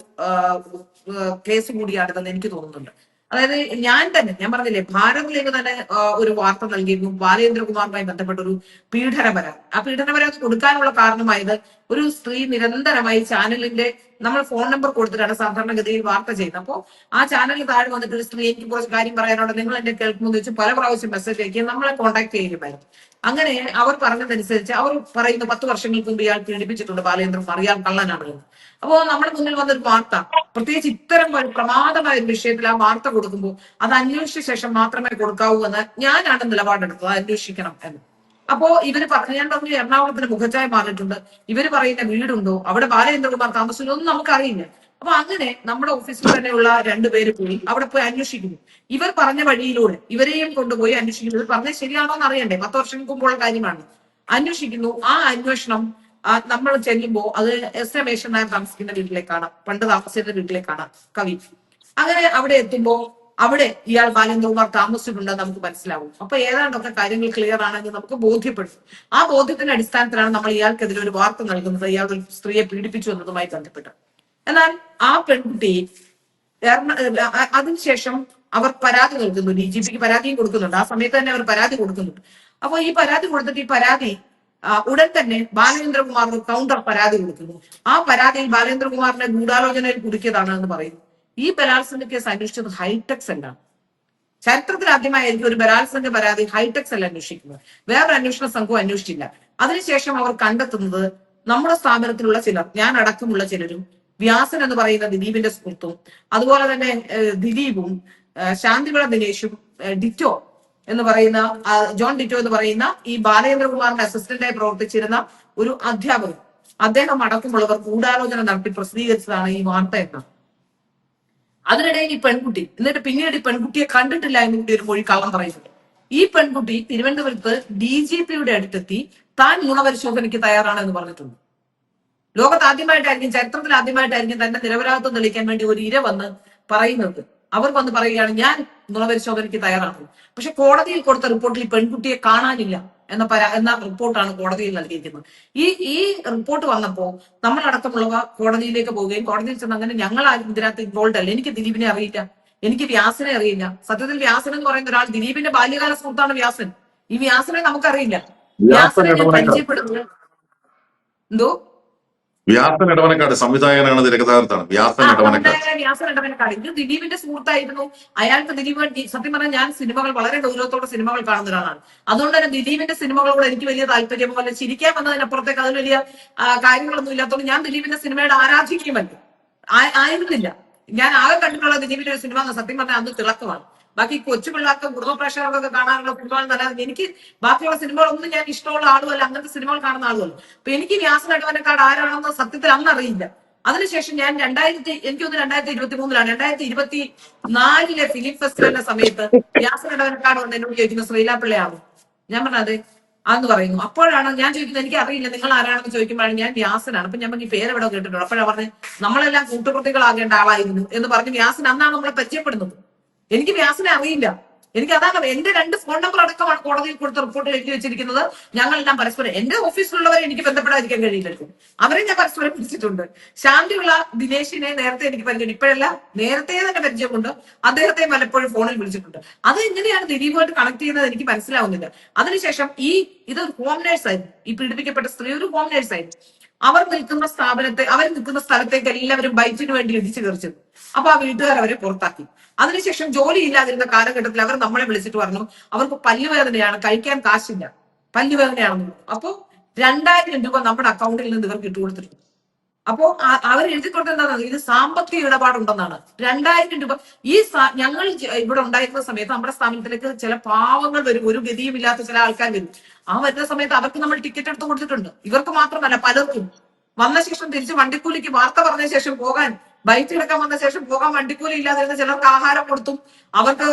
കേസ് കൂടിയാണിതെന്ന് എനിക്ക് തോന്നുന്നുണ്ട്. അതായത് ഞാൻ പറഞ്ഞില്ലേ ഭാരതിലേക്ക് തന്നെ ഒരു വാർത്ത നൽകിയിരുന്നു ബാലേന്ദ്രകുമാറുമായി ബന്ധപ്പെട്ട ഒരു പീഡനപരാതി. ആ പീഡനപരാതി കൊടുക്കാനുള്ള കാരണമായത് ഒരു സ്ത്രീ നിരന്തരമായി ചാനലിന്റെ നമ്മൾ ഫോൺ നമ്പർ കൊടുത്തിട്ടാണ് സാധാരണഗതിയിൽ വാർത്ത ചെയ്യുന്നത്. അപ്പോൾ ആ ചാനലിൽ താഴെ വന്നിട്ട് ഒരു സ്ത്രീ എനിക്ക് കുറച്ച് കാര്യം പറയാനുണ്ട്, നിങ്ങൾ എന്നെ കേൾക്കുമെന്ന് വെച്ച് പല പ്രാവശ്യം മെസ്സേജ് അയക്കുകയും നമ്മളെ കോൺടാക്ട് ചെയ്യുമായിരുന്നു. അങ്ങനെ അവർ പറഞ്ഞതനുസരിച്ച് അവർ പറയുന്ന 10 വർഷങ്ങൾക്ക് മുമ്പ് ഇയാൾ പീഡിപ്പിച്ചിട്ടുണ്ട് ബാലേന്ദ്രകുമാർ, ഇയാൾ കള്ളനാണ്. അപ്പോ നമ്മുടെ മുന്നിൽ വന്നൊരു വാർത്ത, പ്രത്യേകിച്ച് ഇത്തരം പ്രമാദമായ ഒരു വിഷയത്തിൽ ആ വാർത്ത കൊടുക്കുമ്പോൾ അത് അന്വേഷിച്ച ശേഷം മാത്രമേ കൊടുക്കാവൂ എന്ന് ഞാനാണ് നിലപാടെടുത്തത്, അന്വേഷിക്കണം എന്ന്. അപ്പോ ഇവര് ഞാൻ പറഞ്ഞു എറണാകുളത്തിന് മുഖച്ഛായ മാറിയിട്ടുണ്ട്, ഇവര് പറയുന്ന വീടുണ്ടോ, അവിടെ ബാലേന്ദ്രകുമാർ താമസിക്കുന്നു ഒന്നും നമുക്കറിയില്ല. അപ്പൊ അങ്ങനെ നമ്മുടെ ഓഫീസിൽ തന്നെയുള്ള 2 പേര് പോയി അവിടെ പോയി അന്വേഷിക്കുന്നു. ഇവർ പറഞ്ഞ വഴിയിലൂടെ ഇവരെയും കൊണ്ടുപോയി അന്വേഷിക്കുന്നു. ഇവർ പറഞ്ഞത് ശരിയാണോ എന്ന് അറിയണ്ടേ, 10 വർഷങ്ങൾക്ക് മുമ്പുള്ള കാര്യമാണ്. അന്വേഷിക്കുന്നു. ആ അന്വേഷണം നമ്മൾ ചെല്ലുമ്പോൾ അത് എസ് രമേശൻ നായർ താമസിക്കുന്ന വീട്ടിലേക്കാണ്, പണ്ട് താമസിക്കുന്ന വീട്ടിലേക്കാണ് കവി. അങ്ങനെ അവിടെ എത്തുമ്പോ അവിടെ ഇയാൾ ബാലേന്ദ്രകുമാർ താമസിച്ചിട്ടുണ്ടെന്ന് നമുക്ക് മനസ്സിലാവും. അപ്പൊ ഏതാണ്ടൊക്കെ കാര്യങ്ങൾ ക്ലിയർ ആണെന്ന് നമുക്ക് ബോധ്യപ്പെടും. ആ ബോധ്യത്തിന്റെ അടിസ്ഥാനത്തിലാണ് നമ്മൾ ഇയാൾക്കെതിരെ ഒരു വാർത്ത നൽകുന്നത്, ഇയാൾ ഒരു സ്ത്രീയെ പീഡിപ്പിച്ചു എന്നതുമായി ബന്ധപ്പെട്ട്. എന്നാൽ ആ പെൺകുട്ടി അതിനുശേഷം അവർ പരാതി നൽകുന്നു, DGPക്ക് പരാതിയും കൊടുക്കുന്നുണ്ട്. ആ സമയത്ത് തന്നെ അവർ പരാതി കൊടുക്കുന്നുണ്ട്. അപ്പൊ ഈ പരാതി കൊടുത്തിട്ട് ഈ പരാതി ഉടൻ തന്നെ ബാലേന്ദ്രകുമാറിന് കൗണ്ടർ പരാതി കൊടുക്കുന്നു. ആ പരാതിയിൽ ബാലേന്ദ്രകുമാറിനെ ഗൂഢാലോചനയിൽ കുടുക്കിയതാണ് എന്ന് പറയുന്നു. ഈ ബലാത്സംഗ കേസ് അന്വേഷിച്ചത് ഹൈടെക് സെല്ലാണ്. ചരിത്രത്തിൽ ആദ്യമായിരിക്കും ഒരു ബലാത്സംഗ പരാതി ഹൈടെക് സെൽ അന്വേഷിക്കുന്നത്. വേറൊരു അന്വേഷണ സംഘവും അന്വേഷിച്ചില്ല. അതിനുശേഷം അവർ കണ്ടെത്തുന്നത് നമ്മുടെ സ്ഥാപനത്തിലുള്ള ചിലർ, ഞാൻ അടക്കമുള്ള ചിലരും, വ്യാസൻ എന്ന് പറയുന്ന ദിലീപിന്റെ സുഹൃത്തും, അതുപോലെ തന്നെ ദിലീപും ശാന്തിവിള ദിനേശും, ഡിറ്റോ എന്ന് പറയുന്ന ജോൺ ഡിറ്റോ എന്ന് പറയുന്ന ഈ ബാലേന്ദ്രകുമാറിന്റെ അസിസ്റ്റന്റായി പ്രവർത്തിച്ചിരുന്ന ഒരു അധ്യാപകൻ, അദ്ദേഹം അടക്കമുള്ളവർ ഗൂഢാലോചന നടത്തി പ്രസിദ്ധീകരിച്ചതാണ് ഈ വാർത്ത എന്ന്. അതിനിടയിൽ ഈ പെൺകുട്ടി എന്നിട്ട് പിന്നീട് ഈ പെൺകുട്ടിയെ കണ്ടിട്ടില്ല എന്ന് കൂടി ഒരു മൊഴി കള്ളം പറയുന്നുണ്ട്. ഈ പെൺകുട്ടി തിരുവനന്തപുരത്ത് DGPയുടെ അടുത്തെത്തി താൻ നുണപരിശോധനയ്ക്ക് തയ്യാറാണ് എന്ന് പറഞ്ഞിട്ടുണ്ട്. ലോകത്ത് ആദ്യമായിട്ടായിരിക്കും, ചരിത്രത്തിൽ ആദ്യമായിട്ടായിരിക്കും തന്റെ നിരപരാധിത്വം തെളിയിക്കാൻ വേണ്ടി ഒരു ഇര വന്ന് പറയുന്നത്. അവർ വന്ന് പറയുകയാണ് ഞാൻ നുണപരിശോധനയ്ക്ക് തയ്യാറാണ്. പക്ഷെ കോടതിയിൽ കൊടുത്ത റിപ്പോർട്ടിൽ ഈ പെൺകുട്ടിയെ കാണാനില്ല എന്ന റിപ്പോർട്ടാണ് കോടതിയിൽ നൽകിയിരിക്കുന്നത്. ഈ റിപ്പോർട്ട് വന്നപ്പോ നമ്മളടക്കമുള്ളവ കോടതിയിലേക്ക് പോവുകയും കോടതിയിൽ ചെന്ന് അങ്ങനെ ഞങ്ങൾ ആരും ഇതിനകത്ത് ഇൻവോൾവ് അല്ല, എനിക്ക് ദിലീപിനെ അറിയില്ല, എനിക്ക് വ്യാസനെ അറിയില്ല. സത്യത്തിൽ വ്യാസൻ എന്ന് പറയുന്ന ഒരാൾ ദിലീപിന്റെ ബാല്യകാല സുഹൃത്താണ് വ്യാസൻ. ഈ വ്യാസനെ നമുക്കറിയില്ല. വ്യാസൻ വ്യാസനെ ഞാൻ ഇടവനക്കാട് പരിചയപ്പെടുന്നത് എന്തോ വ്യാസൻ ഇടവനക്കാട് സംവിധായകനാണ്, തിരക്കഥാകൃത്താണ് വ്യാസൻ ഇടവനക്കാട്. വ്യാസൻ ഇടവനക്കാട് ഇത് ദിലീപിന്റെ സുഹൃത്തായിരുന്നു. അയാൾക്ക് ദിലീപ് സത്യം പറഞ്ഞാൽ ഞാൻ സിനിമകൾ വളരെ ഗൗരവത്തോടെ സിനിമകൾ കാണുന്ന ഒരാളാണ്. അതുകൊണ്ട് തന്നെ ദിലീപിന്റെ സിനിമകളോട് എനിക്ക് വലിയ താല്പര്യമോ അല്ല ചിരിക്കാൻ വന്നതിനപ്പുറത്തേക്ക് അതിൽ വലിയ കാര്യങ്ങളൊന്നും ഇല്ലാത്തതുകൊണ്ട് ഞാൻ ദിലീപിന്റെ സിനിമയുടെ ആരാധിക്കുമല്ലോ ആയിരുന്നില്ല. ഞാൻ ആകെ കണ്ടിട്ടുള്ള ദിലീപിന്റെ ഒരു സിനിമ സത്യം പറഞ്ഞാൽ അന്ന് തിളക്കമാണ്. ബാക്കി കൊച്ചു പിള്ളേർക്കും കുടുംബ പ്രേക്ഷകർക്കൊക്കെ കാണാനുള്ള സിനിമകൾ നല്ലതാണ്. എനിക്ക് ബാക്കിയുള്ള സിനിമകളൊന്നും ഞാൻ ഇഷ്ടമുള്ള ആളുമല്ല, അങ്ങനത്തെ സിനിമകൾ കാണുന്ന ആളുമല്ല. അപ്പൊ എനിക്ക് വ്യാസൻ ഇടവനക്കാട് ആരാണെന്ന് സത്യത്തിൽ അന്ന് അറിയില്ല. അതിനുശേഷം ഞാൻ എനിക്കൊന്ന് 2023 2024 ഫിലിം ഫെസ്റ്റിവലിന്റെ സമയത്ത് വ്യാസൻ ഇടവനക്കാട് വന്ന് എന്നോട് ചോദിക്കുന്നു ശ്രീലാപിള്ളയാണ്. ഞാൻ പറഞ്ഞത് അന്ന് പറയുന്നു. അപ്പോഴാണ് ഞാൻ ചോദിക്കുന്നത് എനിക്ക് അറിയില്ല നിങ്ങൾ ആരാണെന്ന് ചോദിക്കുമ്പോഴാണ് ഞാൻ വ്യാസനാണ്. അപ്പൊ ഞാൻ ഈ പേരെവിടെ കേട്ടിട്ടുണ്ട്. അപ്പോഴാണ് പറഞ്ഞത് നമ്മളെല്ലാം കൂട്ടുപ്രതികളാകേണ്ട ആളായിരുന്നു എന്ന് പറഞ്ഞ് വ്യാസൻ അന്നാണ് നമ്മളെ പരിചയപ്പെടുന്നത്. എനിക്ക് വ്യാസനെ അറിയില്ല. എനിക്ക് അതാണ് എന്റെ 2 ഫോൺ നമ്പർ അടക്കമാണ് കോടതിയിൽ കൊടുത്ത റിപ്പോർട്ടിൽ എഴുതി വെച്ചിരിക്കുന്നത്. ഞങ്ങളെല്ലാം പരസ്പരം എന്റെ ഓഫീസിലുള്ളവരെ എനിക്ക് ബന്ധപ്പെടാതിരിക്കാൻ കഴിയില്ലല്ലോ. അവരെ ഞാൻ പരസ്പരം പിടിച്ചിട്ടുണ്ട്. ശാന്തിയുള്ള ദിനേശിനെ നേരത്തെ എനിക്ക് പരിചയം, ഇപ്പോഴല്ല നേരത്തെ തന്നെ പരിചയമുണ്ട്. അദ്ദേഹത്തെ പലപ്പോഴും ഫോണിൽ വിളിച്ചിട്ടുണ്ട്. അത് എങ്ങനെയാണ് ദിലീപുമായിട്ട് കണക്ട് ചെയ്യുന്നത് എനിക്ക് മനസ്സിലാവുന്നില്ല. അതിനുശേഷം ഇത് ഹോം നേഴ്സായിരുന്നു. ഈ പീഡിപ്പിക്കപ്പെട്ട സ്ത്രീ ഒരു ഹോം നേഴ്സായിരുന്നു. അവർ നിൽക്കുന്ന സ്ഥലത്തേക്ക് എല്ലാവരും ബൈറ്റിന് വേണ്ടി ഇടിച്ചു കയറിച്ചത്. അപ്പൊ ആ വീട്ടുകാർ അവരെ പുറത്താക്കി. അതിനുശേഷം ജോലി ഇല്ലാതിരുന്ന കാലഘട്ടത്തിൽ അവർ നമ്മളെ വിളിച്ചിട്ട് പറഞ്ഞു അവർക്ക് പല്ലുവേദനയാണ്, കഴിക്കാൻ കാശില്ല, പല്ലുവേദനയാണെന്ന്. അപ്പോ 2000 രൂപ നമ്മുടെ അക്കൗണ്ടിൽ നിന്ന് ഇവർക്ക് ഇട്ടുകൊടുത്തിട്ടുണ്ട്. അപ്പോ അവർ എഴുതി കൊടുത്തത് ഇത് സാമ്പത്തിക ഇടപാടുണ്ടെന്നാണ്. 2000 രൂപ ഞങ്ങൾ ഇവിടെ ഉണ്ടായിരുന്ന സമയത്ത് നമ്മുടെ സ്ഥാപനത്തിലേക്ക് ചില പാവങ്ങൾ വരും, ഒരു ഗതിയും ഇല്ലാത്ത ചില ആൾക്കാർ വരും. ആ വരുന്ന സമയത്ത് അവർക്ക് നമ്മൾ ടിക്കറ്റ് എടുത്ത് കൊടുത്തിട്ടുണ്ട്. ഇവർക്ക് മാത്രമല്ല പലർക്കും. വന്ന ശേഷം തിരിച്ച് വണ്ടിക്കൂലിക്ക് വാർത്ത പറഞ്ഞ ശേഷം പോകാൻ, ബൈക്ക് എടുക്കാൻ വന്ന ശേഷം പോകാൻ വണ്ടിക്കൂലി ഇല്ലാതിരുന്ന ചിലർക്ക് ആഹാരം കൊടുത്തും അവർക്ക്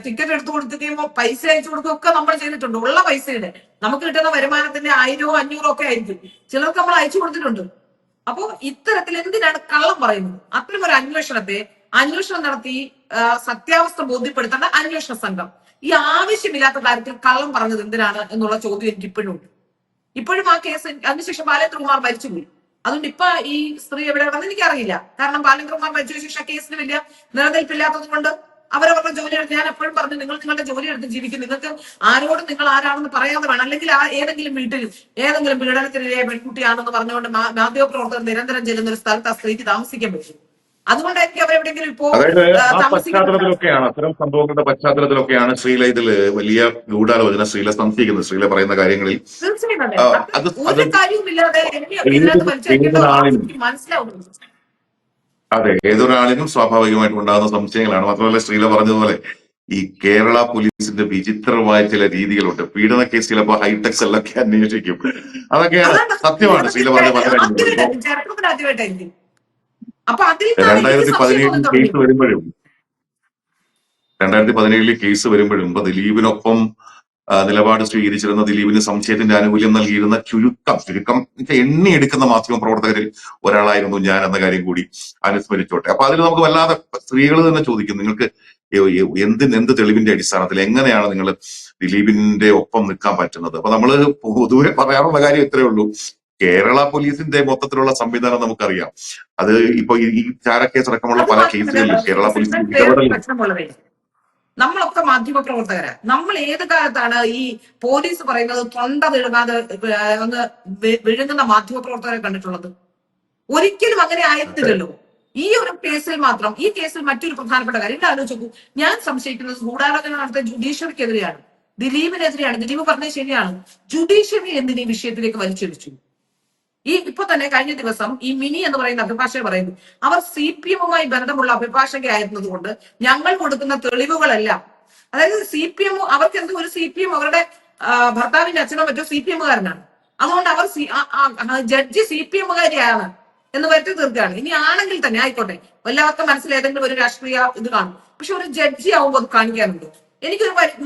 ടിക്കറ്റ് എടുത്തു കൊടുക്കുകയും പൈസ അയച്ചു കൊടുക്കുകയും ഒക്കെ നമ്മൾ ചെയ്തിട്ടുണ്ട്. ഉള്ള പൈസയുടെ നമുക്ക് കിട്ടുന്ന വരുമാനത്തിന്റെ 1000 500 ഒക്കെ ആയിരിക്കും ചിലർക്ക് നമ്മൾ അയച്ചു കൊടുത്തിട്ടുണ്ട്. അപ്പോ ഇത്തരത്തിൽ എന്തിനാണ് കള്ളം പറയുന്നത്? അത്തരം ഒരു അന്വേഷണം നടത്തി സത്യാവസ്ഥ ബോധ്യപ്പെടുത്തേണ്ട അന്വേഷണ സംഘം ഈ ആവശ്യമില്ലാത്ത കാര്യത്തിൽ കള്ളം പറഞ്ഞത് എന്തിനാണ് എന്നുള്ള ചോദ്യം എനിക്ക് ഇപ്പോഴും ഉണ്ട്. ഇപ്പോഴും ആ കേസ് അതിനുശേഷം ബാലേന്ദ്രകുമാർ മരിച്ചുപോയി. അതുകൊണ്ട് ഇപ്പൊ ഈ സ്ത്രീ എവിടെയാണെന്ന് എനിക്കറിയില്ല. കാരണം ബാലേന്ദ്രകുമാർ മരിച്ച ശേഷം കേസിന് വലിയ നിലനിൽപ്പില്ലാത്തത് കൊണ്ട് അവരവരുടെ ജോലി എടുത്ത്, ഞാൻ എപ്പോഴും പറഞ്ഞു നിങ്ങൾ നിങ്ങളുടെ ജോലി എടുത്ത് ജീവിക്കും. നിങ്ങൾക്ക് ആരോടും നിങ്ങൾ ആരാണെന്ന് പറയാതെ വേണം. അല്ലെങ്കിൽ ഏതെങ്കിലും വീട്ടിൽ ഏതെങ്കിലും പീഡനത്തിനിരയായ പെൺകുട്ടിയാണെന്ന് പറഞ്ഞുകൊണ്ട് മാധ്യമപ്രവർത്തകർ നിരന്തരം ചെല്ലുന്ന ഒരു സ്ഥലത്ത് ആ സ്ത്രീക്ക് താമസിക്കാൻ പറ്റും. അതുകൊണ്ടായിരിക്കും അവരെവിടെയെങ്കിലും ഇപ്പോ അത്തരം സംഭവങ്ങളുടെ പശ്ചാത്തലത്തിലൊക്കെയാണ് ശ്രീല ഇതില് വലിയ ഗൂഢാലോചന ശ്രീല സംശയിക്കുന്നത്. ശ്രീല പറയുന്ന കാര്യങ്ങളിൽ ഒരു കാര്യവുമില്ലാതെ മനസ്സിലാവുന്നു. അതെ, ഏതൊരാളിനും സ്വാഭാവികമായിട്ട് ഉണ്ടാകുന്ന സംശയങ്ങളാണ്. മാത്രമല്ല ശ്രീല പറഞ്ഞതുപോലെ ഈ കേരള പോലീസിന്റെ വിചിത്രമായ ചില രീതികളുണ്ട്. പീഡന കേസ് ചിലപ്പോ ഹൈടെക് സെല്ലൊക്കെ അന്വേഷിക്കും. അതൊക്കെയാണ് സത്യമാണ് ശ്രീല പറഞ്ഞ പല കാര്യങ്ങളും. 2017 കേസ് വരുമ്പോഴും ഇപ്പൊ ദിലീപിനൊപ്പം നിലപാട് സ്വീകരിച്ചിരുന്ന, ദിലീപിന് സംശയത്തിന്റെ ആനുകൂല്യം നൽകിയിരുന്ന ചുരുക്കം എണ്ണിയെടുക്കുന്ന മാധ്യമ പ്രവർത്തകരിൽ ഒരാളായിരുന്നു ഞാൻ എന്ന കാര്യം കൂടി അനുസ്മരിച്ചോട്ടെ. അപ്പൊ അതിൽ നമുക്ക് വല്ലാതെ സ്ത്രീകൾ തന്നെ ചോദിക്കും, നിങ്ങൾക്ക് എന്ത് തെളിവിന്റെ അടിസ്ഥാനത്തിൽ എങ്ങനെയാണ് നിങ്ങൾ ദിലീപിന്റെ ഒപ്പം നിൽക്കാൻ പറ്റുന്നത്? അപ്പൊ നമ്മള് പൊതുവെ പറയാറുള്ള കാര്യം ഇത്രയേ ഉള്ളൂ. കേരള പോലീസിന്റെ മൊത്തത്തിലുള്ള സംവിധാനം നമുക്കറിയാം. അത് ഇപ്പൊ ഈ ചാരക്കേസ് അടക്കമുള്ള പല കേസുകളിലും കേരള പോലീസ് നമ്മളൊക്കെ മാധ്യമ പ്രവർത്തകരാ. നമ്മൾ ഏത് കാലത്താണ് ഈ പോലീസ് പറയുന്നത് തൊണ്ട വിഴുങ്ങാതെ ഒന്ന് വിഴുങ്ങുന്ന മാധ്യമ പ്രവർത്തകരെ കണ്ടിട്ടുള്ളത്? ഒരിക്കലും അങ്ങനെ ആയിരുന്നില്ലല്ലോ. ഈ ഒരു കേസിൽ മാത്രം, ഈ കേസിൽ മറ്റൊരു പ്രധാനപ്പെട്ട കാര്യം ഇവിടെ ആലോചിച്ചു. ഞാൻ സംശയിക്കുന്നത് ഗൂഢാലോചന നടത്തിയ ജുഡീഷ്യറിക്കെതിരെയാണ്, ദിലീപിനെതിരെയാണ്. ദിലീപ് പറഞ്ഞത് ശരിയാണ്. ജുഡീഷ്യറി എന്തിന് ഈ വിഷയത്തിലേക്ക് വലിച്ചൊഴിച്ചു? ഇപ്പൊ തന്നെ കഴിഞ്ഞ ദിവസം ഈ മിനി എന്ന് പറയുന്ന അഭിഭാഷക പറയുന്നു അവർ CPM-മായി ബന്ധമുള്ള അഭിഭാഷകയായിരുന്നത് കൊണ്ട് ഞങ്ങൾ കൊടുക്കുന്ന തെളിവുകളെല്ലാം, അതായത് CPM അവർക്ക് എന്തോ ഒരു CPM അവരുടെ ഭർത്താവിന്റെ അച്ഛനോ മറ്റോ CPM-കാരനാണ്. അതുകൊണ്ട് അവർ ജഡ്ജി CPM-കാരിയാണ് എന്ന് വരുത്തി തീർക്കുകയാണ്. ഇനി ആണെങ്കിൽ തന്നെ ആയിക്കോട്ടെ, എല്ലാവർക്കും മനസ്സിൽ ഏതെങ്കിലും ഒരു രാഷ്ട്രീയ ഇത് കാണും. പക്ഷെ ഒരു ജഡ്ജി ആവുമ്പോൾ അത് കാണിക്കാനുണ്ട്.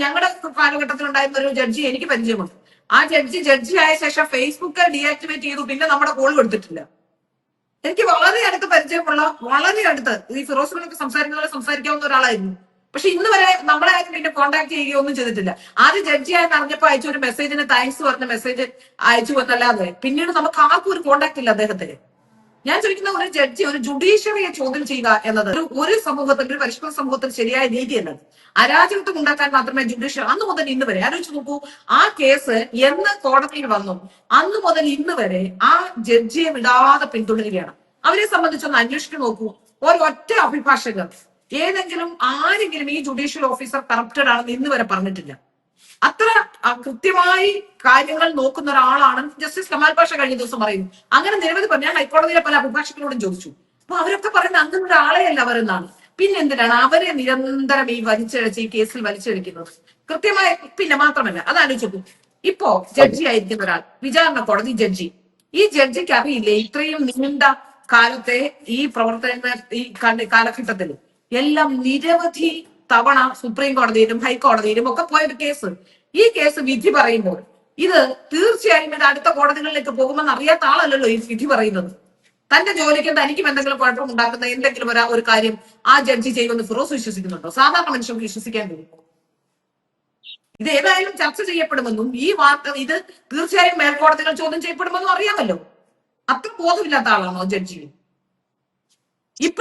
ഞങ്ങളുടെ കാലഘട്ടത്തിൽ ഉണ്ടായിരുന്ന ഒരു ജഡ്ജി എനിക്ക് പരിചയമുണ്ട്. ആ ജഡ്ജി ആയ ശേഷം ഫേസ്ബുക്ക് ഡീആക്ടിവേറ്റ് ചെയ്തു. പിന്നെ നമ്മുടെ കോൾ എടുത്തിട്ടില്ല. എനിക്ക് വളരെ അടുത്ത് പരിചയമുള്ള, വളരെ അടുത്ത് ഈ ഫിറോസിനൊക്കെ സംസാരിക്കാവുന്ന ഒരാളായിരുന്നു. പക്ഷെ ഇന്ന് വരെ നമ്മളെ ആരും പിന്നെ കോൺടാക്ട് ചെയ്യുകയോ ഒന്നും ചെയ്തിട്ടില്ല. ആദ്യം ജഡ്ജിയായെന്ന് അറിഞ്ഞപ്പോ അയച്ച ഒരു മെസ്സേജിന് താങ്ക്സ് പറഞ്ഞ മെസ്സേജ് അയച്ചു എന്നല്ലാതെ പിന്നീട് നമുക്ക് ആർക്കും ഒരു കോൺടാക്ട് ഇല്ല അദ്ദേഹത്തെ. ഞാൻ ചോദിക്കുന്ന ഒരു ജഡ്ജി ഒരു ജുഡീഷ്യറിയെ ചോദ്യം ചെയ്യുക എന്നത് ഒരു സമൂഹത്തിൽ ഒരു പരിഷ്കൃത സമൂഹത്തിൽ ശരിയായ രീതിയല്ല. അരാജകത്വം ഉണ്ടാക്കാൻ മാത്രമേ ജുഡീഷ്യറി അന്ന് മുതൽ ഇന്ന് വരെ ആലോചിച്ച് നോക്കൂ. ആ കേസ് എന്ന് കോടതിയിൽ വന്നു അന്ന് മുതൽ ഇന്ന് വരെ ആ ജഡ്ജിയെ വിടാതെ പിന്തുടരുകയാണ്. അവരെ സംബന്ധിച്ചൊന്ന് അന്വേഷിച്ചു നോക്കൂ. ഒരൊറ്റ അഭിഭാഷകർ ഏതെങ്കിലും ആരെങ്കിലും ഈ ജുഡീഷ്യൽ ഓഫീസർ കറപ്റ്റഡ് ആണെന്ന് ഇന്ന് വരെ പറഞ്ഞിട്ടില്ല. അത്ര കൃത്യമായി കാര്യങ്ങൾ നോക്കുന്ന ഒരാളാണ് ജസ്റ്റിസ് കമാൽ പാഷ കഴിഞ്ഞ ദിവസം പറയുന്നു. അങ്ങനെ നിരവധി ഞാൻ ഹൈക്കോടതിയിലെ പല അഭിഭാഷകരോടും ചോദിച്ചു. അപ്പൊ അവരൊക്കെ പറയുന്നത് അങ്ങനെ ഒരാളെയല്ല അവരെന്നാണ്. പിന്നെ എന്തിനാണ് അവരെ നിരന്തരം ഈ ഈ കേസിൽ വലിച്ചെടുക്കുന്നത്? കൃത്യമായി. പിന്നെ മാത്രമല്ല, അതാലോചിച്ചു, ഇപ്പോ ജഡ്ജി ആയിരിക്കുന്ന ഒരാൾ, വിചാരണ കോടതി ജഡ്ജി, ഈ ജഡ്ജിക്ക് അറിയില്ലേ ഇത്രയും നീണ്ട കാലത്തെ ഈ പ്രവർത്തന ഈ കാലഘട്ടത്തിൽ എല്ലാം നിരവധി തവണ സുപ്രീം കോടതിയിലും ഹൈക്കോടതിയിലും ഒക്കെ പോയൊരു കേസ്. ഈ കേസ് വിധി പറയുമ്പോൾ ഇത് തീർച്ചയായും ഇത് അടുത്ത കോടതികളിലേക്ക് പോകുമെന്ന് അറിയാത്ത ആളല്ലല്ലോ ഈ വിധി പറയുന്നത്. തന്റെ ജോലിക്കും തനിക്കും എന്തെങ്കിലും കുഴപ്പം ഉണ്ടാക്കുന്ന എന്തെങ്കിലും ഒരു കാര്യം ആ ജഡ്ജി ചെയ്യുമെന്ന് ഫിറോസ് വിശ്വസിക്കുന്നുണ്ടോ? സാധാരണ മനുഷ്യർക്ക് വിശ്വസിക്കാൻ കഴിയും? ഇത് ഏതായാലും ചർച്ച ചെയ്യപ്പെടുമെന്നും ഈ വാർത്ത ഇത് തീർച്ചയായും മേൽക്കോടതികൾ ചോദ്യം ചെയ്യപ്പെടുമെന്നും അറിയാമല്ലോ. അത്ര ബോധമില്ലാത്ത ആളാണോ ജഡ്ജി?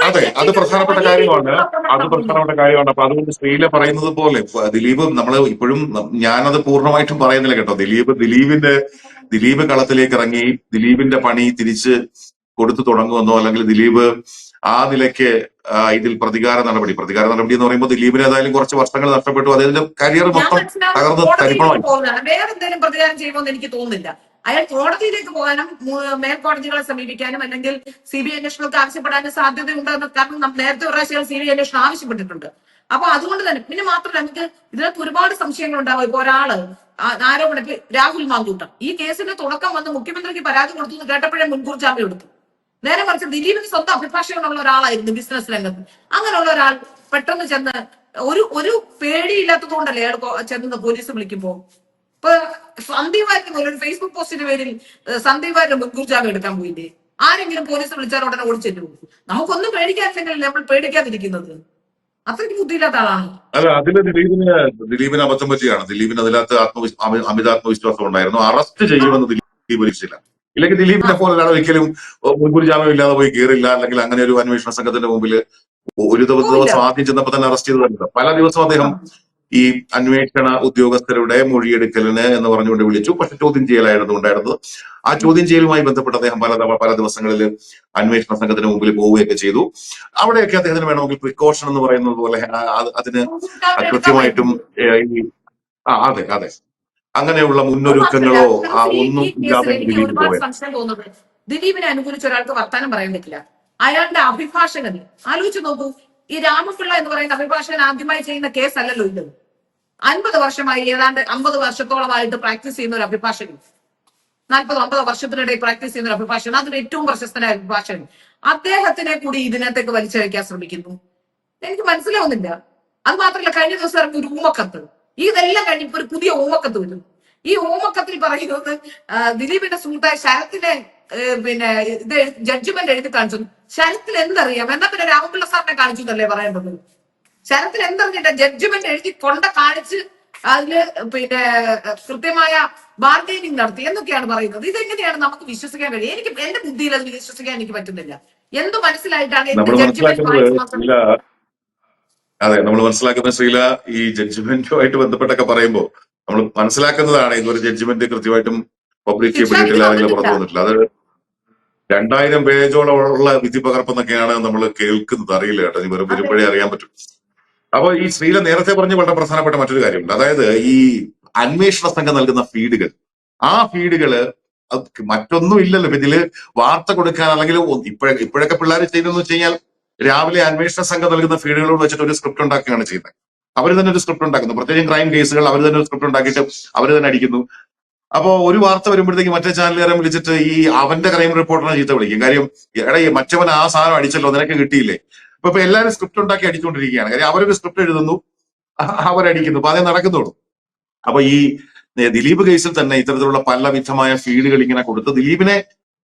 അതെ, അത് പ്രധാനപ്പെട്ട കാര്യമാണ്. അപ്പൊ അതുകൊണ്ട് ശ്രീല പറയുന്നത് പോലെ ദിലീപ് നമ്മൾ ഇപ്പോഴും ഞാനത് പൂർണ്ണമായിട്ടും പറയുന്നില്ല കേട്ടോ. ദിലീപ് കളത്തിലേക്ക് ഇറങ്ങി ദിലീപിന്റെ പണി തിരിച്ച് കൊടുത്തു തുടങ്ങുമെന്നോ അല്ലെങ്കിൽ ദിലീപ് ആ നിലയ്ക്ക് ഇതിൽ പ്രതികാര നടപടി എന്ന് പറയുമ്പോൾ ദിലീപിന് ഏതായാലും കുറച്ച് വർഷങ്ങൾ നഷ്ടപ്പെട്ടു. അദ്ദേഹത്തിന്റെ കരിയർ മൊത്തം തകർന്ന് തരിപ്പണമായി. വേറെ എന്തെങ്കിലും പ്രതികാരം ചെയ്യുമെന്ന് എനിക്ക് തോന്നുന്നില്ല. അയാൾ കോടതിയിലേക്ക് പോകാനും മേൽക്കോടതികളെ സമീപിക്കാനും അല്ലെങ്കിൽ CBI അന്വേഷണങ്ങൾക്ക് ആവശ്യപ്പെടാനും സാധ്യതയുണ്ടെന്ന്. കാരണം നേരത്തെ ഒരു പ്രാവശ്യം CBI അന്വേഷണം ആവശ്യപ്പെട്ടിട്ടുണ്ട്. അപ്പൊ അതുകൊണ്ട് തന്നെ പിന്നെ മാത്രമല്ല നമുക്ക് ഇതിനകത്ത് ഒരുപാട് സംശയങ്ങൾ ഉണ്ടാവും. ഇപ്പൊ ഒരാള് ആരോപണം രാഹുൽ മാങ്കൂട്ടം ഈ കേസിന്റെ തുടക്കം വന്ന് മുഖ്യമന്ത്രിക്ക് പരാതി കൊടുത്തു എന്ന് കേട്ടപ്പോഴേ മുൻകൂർ ജാമ്യം എടുത്തു. നേരെ മറിച്ച് ദിലീപിന് സ്വന്തം അഭിഭാഷകനുള്ള ഒരാളായിരുന്നു ബിസിനസ് രംഗത്ത്. അങ്ങനെയുള്ള ഒരാൾ പെട്ടെന്ന് ചെന്ന് ഒരു പേടിയില്ലാത്തത് കൊണ്ടല്ലേ അയാൾ ചെന്ന് പോലീസ് വിളിക്കുമ്പോ ഇപ്പൊ സന്ദീപ് വാര്യന് ഒരു ഫേസ്ബുക്ക് പോസ്റ്റിന്റെ പേരിൽ സന്ദീപ് വാര്യന് മുൻകൂർ ജാമ്യം എടുക്കാൻ പോയില്ലേ? ആരെങ്കിലും പോലീസ് വിളിച്ചാൽ ഉടനെ ഓടിച്ചെല്ലു. നമുക്കൊന്നും പേടിക്കാനില്ലെങ്കിൽ നമ്മൾ പേടിക്കാതിരിക്കുന്നത്. അത്രയ്ക്ക് ബുദ്ധിയില്ലാത്ത ആളാണ്. അല്ല, അതില് ദിലീപിന് അബദ്ധം പറ്റിയാണ്. ദിലീപിന് അതിനകത്ത് അമിത ആത്മവിശ്വാസം ഉണ്ടായിരുന്നു. അറസ്റ്റ് ചെയ്യുമെന്ന് ദിലീപ് വിളിച്ചില്ല. ഇല്ലെങ്കിൽ ദിലീപിനെ പോലെ ഒരാൾ ഒരിക്കലും മുൻകൂർ ജാമ്യം ഇല്ലാതെ പോയി കയറില്ല. അല്ലെങ്കിൽ അങ്ങനെ ഒരു അന്വേഷണ സംഘത്തിന്റെ മുമ്പിൽ ഒരു ദിവസം ആദ്യം ചെന്നപ്പോ തന്നെ അറസ്റ്റ് ചെയ്തതല്ല. പല ദിവസം അദ്ദേഹം ഈ അന്വേഷണ ഉദ്യോഗസ്ഥരുടെ മൊഴിയെടുക്കലിന് എന്ന് പറഞ്ഞുകൊണ്ട് വിളിച്ചു. പക്ഷെ ചോദ്യം ചെയ്യലായിരുന്നു ഉണ്ടായിരുന്നത്. ആ ചോദ്യം ചെയ്യലുമായി ബന്ധപ്പെട്ട് അദ്ദേഹം പല ദിവസങ്ങളിൽ അന്വേഷണ സംഘത്തിന് മുമ്പിൽ പോവുകയൊക്കെ ചെയ്തു. അവിടെയൊക്കെ അദ്ദേഹത്തിന് വേണമെങ്കിൽ പ്രിക്കോഷൻ എന്ന് പറയുന്നത് പോലെ അതിന് കൃത്യമായിട്ടും അതെ അതെ അങ്ങനെയുള്ള മുന്നൊരുക്കങ്ങളോ ഒന്നും ഇല്ലാതെ ദിലീപ് പോയത്. ദിലീപിനെ അനുകൂലിച്ച ഒരാൾക്ക് വർത്താനം പറയാൻ പറ്റില്ല. അയാളുടെ അഭിഭാഷകൻ ആലോചിച്ച് നോക്കൂ. ഈ രാമപിള്ള എന്ന് പറയുന്ന അഭിഭാഷകൻ ആദ്യമായി ചെയ്യുന്ന കേസല്ലല്ലോ ഇത്. 50 വർഷമായി ഏതാണ്ട് 50 വർഷത്തോളമായിട്ട് പ്രാക്ടീസ് ചെയ്യുന്ന ഒരു അഭിഭാഷകൻ, 40-50 വർഷത്തിനിടെ പ്രാക്ടീസ് ചെയ്യുന്ന ഒരു അഭിഭാഷകൻ, അതിന് ഏറ്റവും പ്രശസ്തനായ അഭിഭാഷകൻ, അദ്ദേഹത്തിനെ കൂടി ഇതിനകത്തേക്ക് വലിച്ചഴിക്കാൻ ശ്രമിക്കുന്നു. എനിക്ക് മനസ്സിലാവുന്നില്ല. അത് മാത്രമല്ല, കഴിഞ്ഞ ദിവസം ഇറങ്ങിയ ഒരു ഊമക്കത്ത്, ഇതെല്ലാം കഴിഞ്ഞിപ്പോ ഒരു പുതിയ ഊമക്കത്ത് വരും. ഈ ഊമക്കത്തിൽ പറയുന്നത് ദിലീപിന്റെ സുഹൃത്തായ ശരത്തിനെ പിന്നെ ഇത് ജഡ്ജ്മെന്റ് എഴുതി കാണിച്ചു. ശരത്തിൽ എന്തറിയാം? എന്നാ പിന്നെ രാമപിള്ള സാറിനെ കാണിച്ചു എന്നല്ലേ പറയേണ്ടത്? ശരത്തിൽ എന്തറിഞ്ഞിട്ട് ജഡ്ജ്മെന്റ് എഴുതി കാണിച്ച് അതില് പിന്നെ കൃത്യമായ ബാർഗൈനിങ് നടത്തി എന്നൊക്കെയാണ് പറയുന്നത്. ഇതെങ്ങനെയാണ് നമുക്ക് വിശ്വസിക്കാൻ കഴിയും? എനിക്ക് എന്റെ ബുദ്ധിയിൽ അത് വിശ്വസിക്കാൻ എനിക്ക് പറ്റുന്നില്ല. എന്ത് മനസ്സിലായിട്ടാണ് അതെ, നമ്മൾ മനസ്സിലാക്കുന്ന ശ്രീല ഈ ജഡ്ജ്മെന്റുമായിട്ട് ബന്ധപ്പെട്ടൊക്കെ പറയുമ്പോൾ നമ്മൾ മനസ്സിലാക്കുന്നതാണ് ഇതൊരു ജഡ്ജ്മെന്റ് കൃത്യമായിട്ടും പബ്ലിഷ് ചെയ്യപ്പെട്ടിട്ടില്ല, അല്ലെങ്കിൽ പുറത്തു വന്നിട്ടില്ല. അത് 2000 പേജോളം ഉള്ള വിധി പകർപ്പെന്നൊക്കെയാണ് നമ്മൾ കേൾക്കുന്നത്. അറിയില്ല കേട്ടോ, ഇനി വരുമ്പോഴേ അറിയാൻ പറ്റും. അപ്പൊ ഈ ശ്രീല നേരത്തെ പറഞ്ഞ വളരെ പ്രധാനപ്പെട്ട മറ്റൊരു കാര്യമുണ്ട്. അതായത് ഈ അന്വേഷണ സംഘം നൽകുന്ന ഫീഡുകൾ, ആ ഫീഡുകള് മറ്റൊന്നും ഇല്ലല്ലോ. ഇതില് വാർത്ത കൊടുക്കാൻ അല്ലെങ്കിൽ ഇപ്പോഴൊക്കെ പിള്ളേർ ചെയ്യുന്നതെന്ന് വെച്ച് കഴിഞ്ഞാൽ രാവിലെ അന്വേഷണ സംഘം നൽകുന്ന ഫീഡുകളോട് വെച്ചിട്ട് ഒരു സ്ക്രിപ്റ്റ് ഉണ്ടാക്കുകയാണ് ചെയ്യുന്നത്. അവർ തന്നെ ഒരു സ്ക്രിപ്റ്റ് ഉണ്ടാക്കുന്നു. പ്രത്യേകം ക്രൈം കേസുകൾ അവർ തന്നെ ഒരു സ്ക്രിപ്റ്റ് ഉണ്ടാക്കിയിട്ട് അവർ തന്നെ അടിക്കുന്നു. അപ്പോ ഒരു വാർത്ത വരുമ്പോഴത്തേക്ക് മറ്റേ ചാനലുകാരെ വിളിച്ചിട്ട് ഈ അവന്റെ ക്രൈം റിപ്പോർട്ടറിനെ ചീത്ത വിളിക്കും. കാര്യം എടാ മറ്റവൻ ആ സാധനം അടിച്ചല്ലോ, നിനക്ക് കിട്ടിയില്ലേ? ഇപ്പൊ എല്ലാവരും സ്ക്രിപ്റ്റ് ഉണ്ടാക്കി അടിച്ചുകൊണ്ടിരിക്കുകയാണ്. കാര്യം അവരൊരു സ്ക്രിപ്റ്റ് എഴുതുന്നു, അവരടിക്കുന്നു. അപ്പൊ അതേ നടക്കുന്നുള്ളൂ. അപ്പൊ ഈ ദിലീപ് കേസിൽ തന്നെ ഇത്തരത്തിലുള്ള പല വിധമായ ഫീഡുകൾ ഇങ്ങനെ കൊടുത്ത് ദിലീപിനെ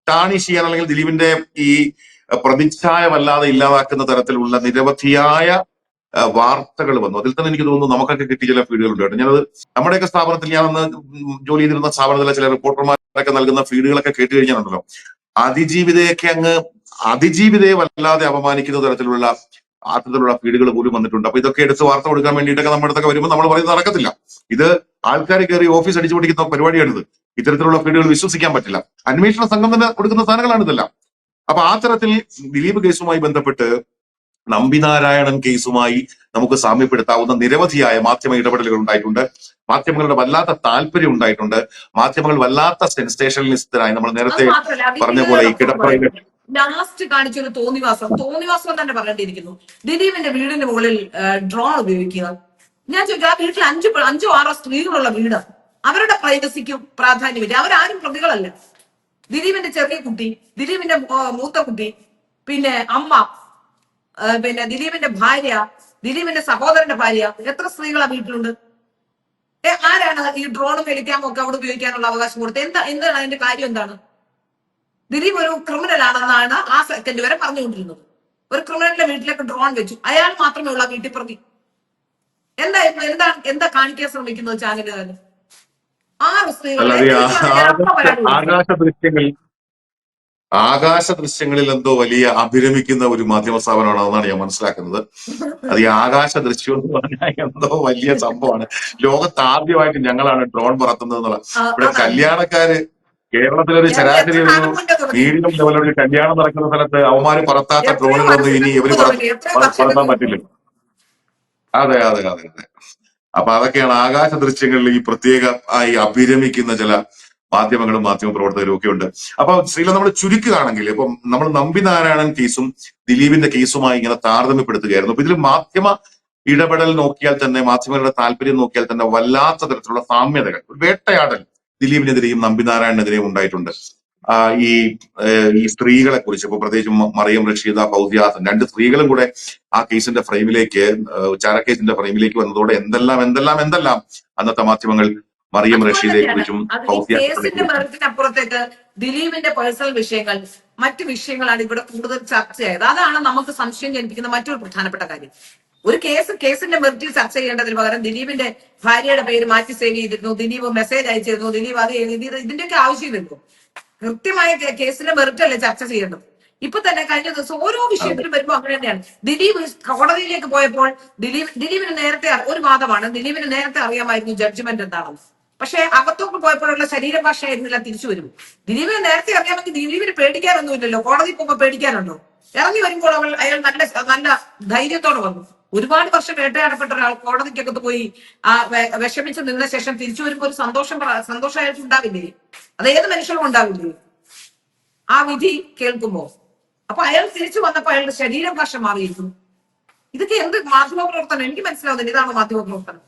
ടാണിഷ് ചെയ്യാൻ അല്ലെങ്കിൽ ദിലീപിന്റെ ഈ പ്രതിച്ഛായമല്ലാതെ ഇല്ലാതാക്കുന്ന തരത്തിലുള്ള നിരവധിയായ വാർത്തകൾ വന്നു. അതിൽ തന്നെ എനിക്ക് തോന്നുന്നു നമുക്കൊക്കെ കിട്ടിയ ചില ഫീഡുകളുണ്ട് കേട്ടോ. ഞാനത് നമ്മുടെയൊക്കെ സ്ഥാപനത്തിൽ ഞാനന്ന് ജോലി ചെയ്തിരുന്ന സ്ഥാപനത്തിലെ ചില റിപ്പോർട്ടർമാരൊക്കെ നൽകുന്ന ഫീഡുകളൊക്കെ കേട്ട് കഴിഞ്ഞാലുണ്ടല്ലോ, അതിജീവിതയൊക്കെ അങ്ങ് അതിജീവിതയെ വല്ലാതെ അപമാനിക്കുന്ന തരത്തിലുള്ള അത്തരത്തിലുള്ള ഫീഡുകൾ പോലും വന്നിട്ടുണ്ട്. അപ്പൊ ഇതൊക്കെ എടുത്ത് വാർത്ത കൊടുക്കാൻ വേണ്ടിയിട്ടൊക്കെ നമ്മുടെ അടുത്തൊക്കെ വരുമ്പോൾ നമ്മൾ പറയുന്നത് നടക്കത്തില്ല. ഇത് ആൾക്കാർ കയറി ഓഫീസ് അടിച്ചു പൊടിക്കുന്ന പരിപാടിയാണിത്. ഇത്തരത്തിലുള്ള ഫീഡുകൾ വിശ്വസിക്കാൻ പറ്റില്ല. അന്വേഷണ സംഘം തന്നെ കൊടുക്കുന്ന സാധനങ്ങളാണ് ഇതെല്ലാം. അപ്പൊ ആ തരത്തിൽ ദിലീപ് കേസുമായി ബന്ധപ്പെട്ട് നമ്പിനാരായണൻ കേസുമായി നമുക്ക് സാമ്യപ്പെടുത്താവുന്ന നിരവധിയായ മാധ്യമ ഇടപെടലുകൾ ഉണ്ടായിട്ടുണ്ട്. മാധ്യമങ്ങളുടെ വല്ലാത്ത താല്പര്യം ഉണ്ടായിട്ടുണ്ട്. മാധ്യമങ്ങൾ വല്ലാത്ത സെൻസേഷനലിസ്റ്റായി നമ്മൾ അത് നേരത്തെ മാത്രമല്ല പറഞ്ഞ പോലെ ഈ ദിലീപിനോടൊപ്പം കിടപ്പറയിലെ ലാസ്റ്റ് കാണിച്ചൊരു തോന്നിവാസം തന്നെ പറയേണ്ടിയിരിക്കുന്നു. ദിലീപിന്റെ വീടിന്റെ മുകളിൽ ഡ്രോൺ ഉപയോഗിക്കുക. ഞാൻ ചോദിക്കും, ആ വീട്ടിൽ അഞ്ചോ ആറോ സ്ത്രീകളുള്ള വീട്, അവരുടെ പ്രൈവസിക്കും പ്രാധാന്യമില്ല. അവരാരും പ്രതികളല്ല. ദിലീപിന്റെ ചെറിയ കുട്ടി, ദിലീപിന്റെ മൂത്ത കുട്ടി, പിന്നെ അമ്മ, പിന്നെ ദിലീപിന്റെ ഭാര്യ, ദിലീപിന്റെ സഹോദരന്റെ ഭാര്യ, എത്ര സ്ത്രീകളാ വീട്ടിലുണ്ട്? ആരാണ് ഈ ഡ്രോണും ഹെലിക്യാമും ഒക്കെ അവിടെ ഉപയോഗിക്കാനുള്ള അവകാശം കൊടുത്തത്? എന്താണ് അതിന്റെ കാര്യം? എന്താണ്? ദിലീപ് ഒരു ക്രിമിനൽ ആണെന്നാണ് ആ സെക്കൻഡ് വരെ പറഞ്ഞുകൊണ്ടിരുന്നത്. ഒരു ക്രിമിനലിന്റെ വീട്ടിലേക്ക് ഡ്രോൺ വെച്ചു. അയാൾ മാത്രമേ ഉള്ള വീട്ടിൽ പ്രതി. എന്താ കാണിക്കാൻ ശ്രമിക്കുന്നത് ചാനലുകാര്? 6 സ്ത്രീകൾ. ആകാശ ദൃശ്യങ്ങളിൽ എന്തോ വലിയ അഭിരമിക്കുന്ന ഒരു മാധ്യമ സ്ഥാപനമാണെന്നാണ് ഞാൻ മനസ്സിലാക്കുന്നത്. അത് ഈ ആകാശ ദൃശ്യം എന്ന് പറഞ്ഞാൽ എന്തോ വലിയ സംഭവമാണ്. ലോകത്ത് ആദ്യമായിട്ട് ഞങ്ങളാണ് ഡ്രോൺ പറത്തുന്നത് എന്നുള്ള. ഇവിടെ കല്യാണക്കാര് കേരളത്തിലൊരു ശരാശരി ഒരു മീഡിയം ലെവലൊരു കല്യാണം നടക്കുന്ന സ്ഥലത്ത് അവന്മാര് പറത്താത്ത ഡ്രോണുകളൊന്നും ഇനി ഇവര് പറത്താൻ പറ്റില്ല. അതെ അതെ അതെ അതെ. അപ്പൊ അതൊക്കെയാണ് ആകാശ ദൃശ്യങ്ങളിൽ ഈ പ്രത്യേക ഈ അഭിരമിക്കുന്ന ചില മാധ്യമങ്ങളും മാധ്യമ പ്രവർത്തകരും ഒക്കെ ഉണ്ട്. അപ്പൊ ശ്രീല നമ്മൾ ചുരുക്കുകയാണെങ്കിൽ ഇപ്പം നമ്മൾ നമ്പിനാരായണൻ കേസും ദിലീപിന്റെ കേസുമായി ഇങ്ങനെ താരതമ്യപ്പെടുത്തുകയായിരുന്നു. അപ്പൊ ഇതിൽ മാധ്യമ ഇടപെടൽ നോക്കിയാൽ തന്നെ, മാധ്യമങ്ങളുടെ താല്പര്യം നോക്കിയാൽ തന്നെ വല്ലാത്ത തരത്തിലുള്ള സാമ്യതകൾ, വേട്ടയാടൽ ദിലീപിനെതിരെയും നമ്പിനാരായണനെതിരെയും ഉണ്ടായിട്ടുണ്ട്. ഈ സ്ത്രീകളെ കുറിച്ച് ഇപ്പൊ പ്രത്യേകിച്ച് മറിയം റഷീദ, ഫൗസിയ ഹസൻ, 2 സ്ത്രീകളും കൂടെ ആ കേസിന്റെ ഫ്രെയിമിലേക്ക്, ചാരക്കേസിന്റെ ഫ്രെയിമിലേക്ക് വന്നതോടെ എന്തെല്ലാം അന്നത്തെ മാധ്യമങ്ങൾ മറിയം റഷീദയെ കുറിച്ചും കേസിന്റെ മെറിറ്റിനപ്പുറത്തേക്ക് ദിലീപിന്റെ പേഴ്സണൽ വിഷയങ്ങൾ, മറ്റു വിഷയങ്ങളാണ് ഇവിടെ കൂടുതൽ ചർച്ചയായത്. അതാണ് നമുക്ക് സംശയം ജനിപ്പിക്കുന്ന മറ്റൊരു പ്രധാനപ്പെട്ട കാര്യം. ഒരു കേസിന്റെ മെറിറ്റിൽ ചർച്ച ചെയ്യേണ്ടതിന് പകരം ദിലീപിന്റെ ഭാര്യയുടെ പേര് മാറ്റി സേവ് ചെയ്തിരുന്നു, ദിലീപ് മെസ്സേജ് അയച്ചിരുന്നു, ദിലീപ് അത് ഇതിന്റെയൊക്കെ ആവശ്യമില്ലല്ലോ. കൃത്യമായ കേസിന്റെ മെറിറ്റ് അല്ലേ ചർച്ച ചെയ്യേണ്ടത്. ഇപ്പൊ തന്നെ കഴിഞ്ഞ ദിവസം ഓരോ വിഷയത്തിലും വരുമ്പോൾ അങ്ങനെ തന്നെയാണ്. ദിലീപ് കോടതിയിലേക്ക് പോയപ്പോൾ ദിലീപിന് നേരത്തെ ഒരു വാദമാണ്, ദിലീപിന് നേരത്തെ അറിയാമായിരുന്നു ജഡ്ജ്മെന്റ് എന്താണെന്ന്. പക്ഷെ അകത്തോട്ട് പോയപ്പോഴുള്ള ശരീരഭാഷ ആയിരുന്നില്ല തിരിച്ചു വരും. ദിലീപിനെ നേരത്തെ അറിയാമെങ്കിൽ ദിലീപിന് പേടിക്കാനൊന്നുമില്ലല്ലോ. കോടതി പോകുമ്പോൾ പേടിക്കാനുണ്ടോ? ഇറങ്ങി വരുമ്പോൾ അയാൾ നല്ല ധൈര്യത്തോടെ വന്നു. ഒരുപാട് വർഷം വേട്ടയാടപ്പെട്ട ഒരാൾ കോടതിക്കകത്ത് പോയി വിഷമിച്ച് നിന്ന ശേഷം തിരിച്ചു വരുമ്പോൾ ഒരു സന്തോഷം അയാൾക്ക് ഉണ്ടാവില്ലേ? അത് ഏത് മനുഷ്യനും ഉണ്ടാവില്ലേ ആ വിധി കേൾക്കുമ്പോ? അപ്പൊ അയാൾ തിരിച്ചു വന്നപ്പോ അയാളുടെ ശരീരഭാഷ മാറിയിരുന്നു. ഇതൊക്കെ എന്ത് മാധ്യമപ്രവർത്തനം? എനിക്ക് മനസ്സിലാവുന്നില്ല. ഇതാണ് മാധ്യമപ്രവർത്തനം.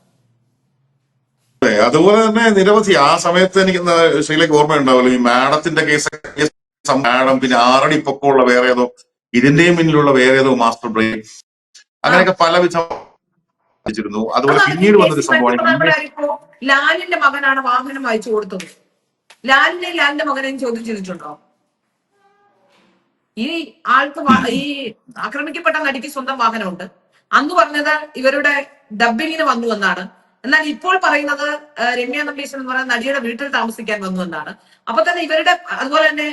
അതുപോലെ തന്നെ നിരവധി ആ സമയത്ത് എനിക്ക് ശ്രീലേക്ക് ഓർമ്മയുണ്ടാവുമല്ലോ, ഈ മാഡത്തിന്റെ കേസ്, മാഡം, പിന്നെ 6 അടി പൊക്കമുള്ള വേറെ ഏതോ, ഇതിന്റെയും പിന്നിലുള്ള വേറെ ഏതോ മാസ്റ്റർ ബ്രെയിൻ, അങ്ങനെയൊക്കെ പലവിധം ിരുന്നു. അതുപോലെ പിന്നീട് വന്നൊരു സംഭവമാണ് ലാലിന്റെ മകനാണ് വാഹനം വായിച്ചു കൊടുത്തത്. ലാലിന്റെ മകനെയും ചോദ്യം ചെയ്തിട്ടുണ്ടോ? ഈ ആക്രമിക്കപ്പെട്ട നടിക്ക് സ്വന്തം വാഹനമുണ്ട്. അന്ന് പറഞ്ഞത് ഇവരുടെ ഡബ്ബിങ്ങിന് വന്നു എന്നാണ്. എന്നാൽ ഇപ്പോൾ പറയുന്നത് രമ്യ നമ്പീശൻ എന്ന് പറയുന്ന നടിയുടെ വീട്ടിൽ താമസിക്കാൻ വന്നു എന്നാണ്. അപ്പൊ തന്നെ ഇവരുടെ, അതുപോലെ തന്നെ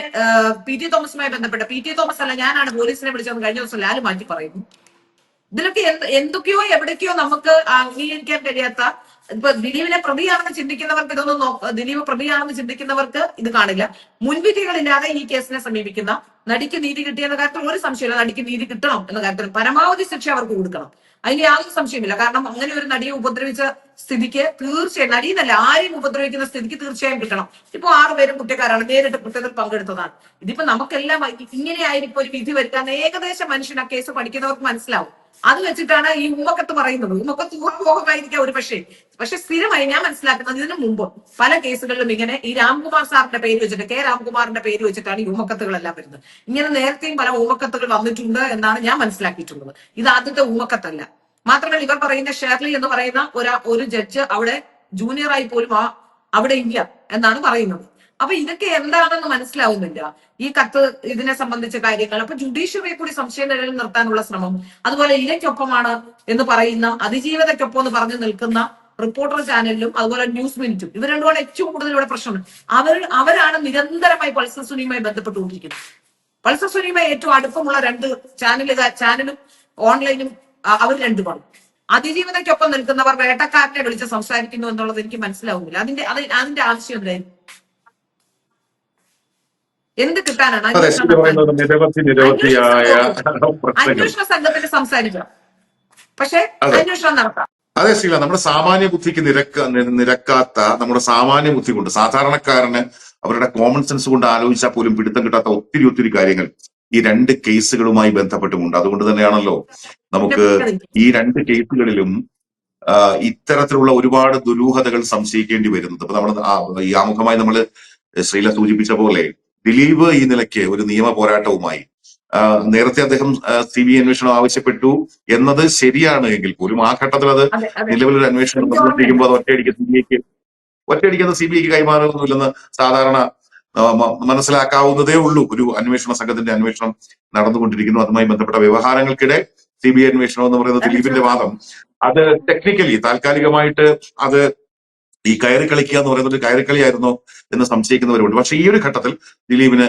പി ടി തോമസുമായി ബന്ധപ്പെട്ട, പി ടി തോമസ് അല്ല, ഞാനാണ് പോലീസിനെ വിളിച്ചത് കഴിഞ്ഞ ദിവസം ലാല് മാറ്റി പറയുന്നു. ഇതിലൊക്കെ എന്തൊക്കെയോ എവിടേക്കോ നമുക്ക് അംഗീകരിക്കാൻ കഴിയാത്ത, ഇപ്പൊ ദിലീപിനെ പ്രതിയാണെന്ന് ചിന്തിക്കുന്നവർക്ക് ഇതൊന്നും ദിലീപ് പ്രതിയാണെന്ന് ചിന്തിക്കുന്നവർക്ക് ഇത് കാണില്ല. മുൻവിധികളില്ലാതെ ഈ കേസിനെ സമീപിക്കുന്ന, നടിക്ക് നീതി കിട്ടിയെന്ന കാര്യത്തിൽ ഒരു സംശയമില്ല. നടിക്ക് നീതി കിട്ടണം എന്ന കാര്യത്തിൽ പരമാവധി ശിക്ഷ അവർക്ക് കൊടുക്കണം. അതിന് യാതൊരു സംശയമില്ല. കാരണം അങ്ങനെ ഒരു നടിയെ ഉപദ്രവിച്ച സ്ഥിതിക്ക് തീർച്ചയായും, നടിയെന്നല്ല ആരെയും ഉപദ്രവിക്കുന്ന സ്ഥിതിക്ക് തീർച്ചയായും കിട്ടണം. ഇപ്പൊ 6 പേരും കുറ്റക്കാരാണ്, നേരിട്ട് കുറ്റത്തിൽ പങ്കെടുത്തതാണ്. ഇതിപ്പോ നമുക്കെല്ലാം ഇങ്ങനെയായിരിക്കും ഒരു വിധി വരുത്താൻ ഏകദേശം മനുഷ്യൻ ആ കേസ് പഠിക്കുന്നവർക്ക് മനസ്സിലാവും. അത് വെച്ചിട്ടാണ് ഈ ഉമ്മക്കത്ത് പറയുന്നത്. ഉമ്മക്കത്ത് ഊർപോകമായിരിക്കാം ഒരു പക്ഷെ സ്ഥിരമായി ഞാൻ മനസ്സിലാക്കുന്നത്, ഇതിനു മുമ്പ് പല കേസുകളിലും ഇങ്ങനെ ഈ രാംകുമാർ സാറിന്റെ പേര് വെച്ചിട്ട്, കെ രാംകുമാറിന്റെ പേര് വെച്ചിട്ടാണ് ഈ ഉമ്മക്കത്തുകളെല്ലാം വരുന്നത്. ഇങ്ങനെ നേരത്തെയും പല ഉമ്മക്കത്തുകൾ വന്നിട്ടുണ്ട് എന്നാണ് ഞാൻ മനസ്സിലാക്കിയിട്ടുള്ളത്. ഇത് ആദ്യത്തെ ഉമ്മക്കത്തല്ല. മാത്രമല്ല ഇവർ പറയുന്ന ഷേർലി എന്ന് പറയുന്ന ഒരു ജഡ്ജ് അവിടെ ജൂനിയറായി പോലും അവിടെ ഇല്ല എന്നാണ് പറയുന്നത്. അപ്പൊ ഇതൊക്കെ എന്താണെന്ന് മനസ്സിലാവുന്നില്ല. ഈ കത്ത്, ഇതിനെ സംബന്ധിച്ച കാര്യങ്ങൾ. അപ്പൊ ജുഡീഷ്യറിയെ കൂടി സംശയ നിഴലിൽ നിർത്താനുള്ള ശ്രമം, അതുപോലെ ഇരയ്ക്കൊപ്പമാണ് എന്ന് പറയുന്ന, അതിജീവിതയ്ക്കൊപ്പം എന്ന് പറഞ്ഞു നിൽക്കുന്ന റിപ്പോർട്ടർ ചാനലിലും അതുപോലെ ന്യൂസ് മിനിറ്റും, ഇവർ രണ്ടുമാണ് ഏറ്റവും കൂടുതൽ ഇവിടെ പ്രശ്നമുണ്ട്. അവരാണ് നിരന്തരമായി പൾസർ സുനിയുമായി ബന്ധപ്പെട്ടുകൊണ്ടിരിക്കുന്നത്. പൾസർ സുനിയുമായി ഏറ്റവും അടുപ്പമുള്ള രണ്ട് ചാനലും ഓൺലൈനും അവർ രണ്ടുമാണ്. അതിജീവിതയ്ക്കൊപ്പം നിൽക്കുന്നവർ വേട്ടക്കാരനെ വിളിച്ച് സംസാരിക്കുന്നു എന്നുള്ളത് എനിക്ക് മനസ്സിലാവുന്നില്ല. അതിന്റെ ആവശ്യം എന്തായിരുന്നു? എന്ത് കിട്ടാനാണ്? അതെ, ശരി പറയുന്നത് നിരവധിയായ പ്രശ്നങ്ങൾ. അന്വേഷണ സംഘത്തിന് സംസാരിക്കണം, പക്ഷെ അതെ അന്വേഷണം നടത്താം. അതെ ശ്രീല, നമ്മുടെ സാമാന്യ ബുദ്ധിക്ക് നിരക്കാത്ത, നമ്മുടെ സാമാന്യ ബുദ്ധി കൊണ്ട് സാധാരണക്കാരന് അവരുടെ കോമൺ സെൻസ് കൊണ്ട് ആലോചിച്ചാൽ പോലും പിടുത്തം കിട്ടാത്ത ഒത്തിരി കാര്യങ്ങൾ ഈ രണ്ട് കേസുകളുമായി ബന്ധപ്പെട്ടുമുണ്ട്. അതുകൊണ്ട് തന്നെയാണല്ലോ നമുക്ക് ഈ രണ്ട് കേസുകളിലും ഇത്തരത്തിലുള്ള ഒരുപാട് ദുരൂഹതകൾ സംശയിക്കേണ്ടി വരുന്നത്. അപ്പൊ നമ്മൾ ഈ ആമുഖമായി നമ്മൾ ശ്രീല സൂചിപ്പിച്ച പോലെ ദിലീപ് ഈ നിലയ്ക്ക് ഒരു നിയമ പോരാട്ടവുമായി നേരത്തെ അദ്ദേഹം CBI അന്വേഷണം ആവശ്യപ്പെട്ടു എന്നത് ശരിയാണ് എങ്കിൽ പോലും ആ ഘട്ടത്തിൽ അത് നിലവിലൊരു അന്വേഷണം നടന്നുകൊണ്ടിരിക്കുമ്പോൾ അത് ഒറ്റയടിക്ക് CBIക്ക് കൈമാറുന്നില്ലെന്ന് സാധാരണ മനസ്സിലാക്കാവുന്നതേ ഉള്ളൂ. ഒരു അന്വേഷണ സംഘത്തിന്റെ അന്വേഷണം നടന്നുകൊണ്ടിരിക്കുന്നു. അതുമായി ബന്ധപ്പെട്ട വ്യവഹാരങ്ങൾക്കിടെ CBI അന്വേഷണം എന്ന് പറയുന്ന ദിലീപിന്റെ വാദം അത് ടെക്നിക്കലി താൽക്കാലികമായിട്ട് അത് ഈ കയറി കളിക്കുക എന്ന് പറയുന്നത് കയറിക്കളിയായിരുന്നോ എന്ന് സംശയിക്കുന്നവരുണ്ട്. പക്ഷെ ഈ ഒരു ഘട്ടത്തിൽ ദിലീപിന്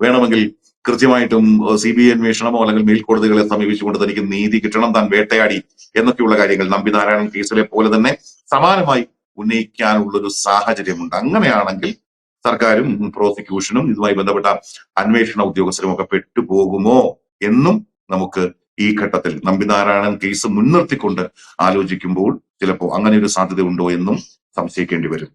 വേണമെങ്കിൽ കൃത്യമായിട്ടും CBI അന്വേഷണമോ അല്ലെങ്കിൽ മേൽക്കോടതികളെ സമീപിച്ചുകൊണ്ട് തനിക്ക് നീതി കിട്ടണം, താൻ വേട്ടയാടി എന്നൊക്കെയുള്ള കാര്യങ്ങൾ നമ്പിനാരായണൻ കേസിലെ പോലെ തന്നെ സമാനമായി ഉന്നയിക്കാനുള്ളൊരു സാഹചര്യമുണ്ട്. അങ്ങനെയാണെങ്കിൽ സർക്കാരും പ്രോസിക്യൂഷനും ഇതുമായി ബന്ധപ്പെട്ട അന്വേഷണ ഉദ്യോഗസ്ഥരും ഒക്കെ പെട്ടുപോകുമോ എന്നും നമുക്ക് ഈ ഘട്ടത്തിൽ നമ്പിനാരായണൻ കേസ് മുൻനിർത്തിക്കൊണ്ട് ആലോചിക്കുമ്പോൾ ചിലപ്പോൾ അങ്ങനെ ഒരു സാധ്യത ഉണ്ടോ എന്നും സംശയിക്കേണ്ടി വരും.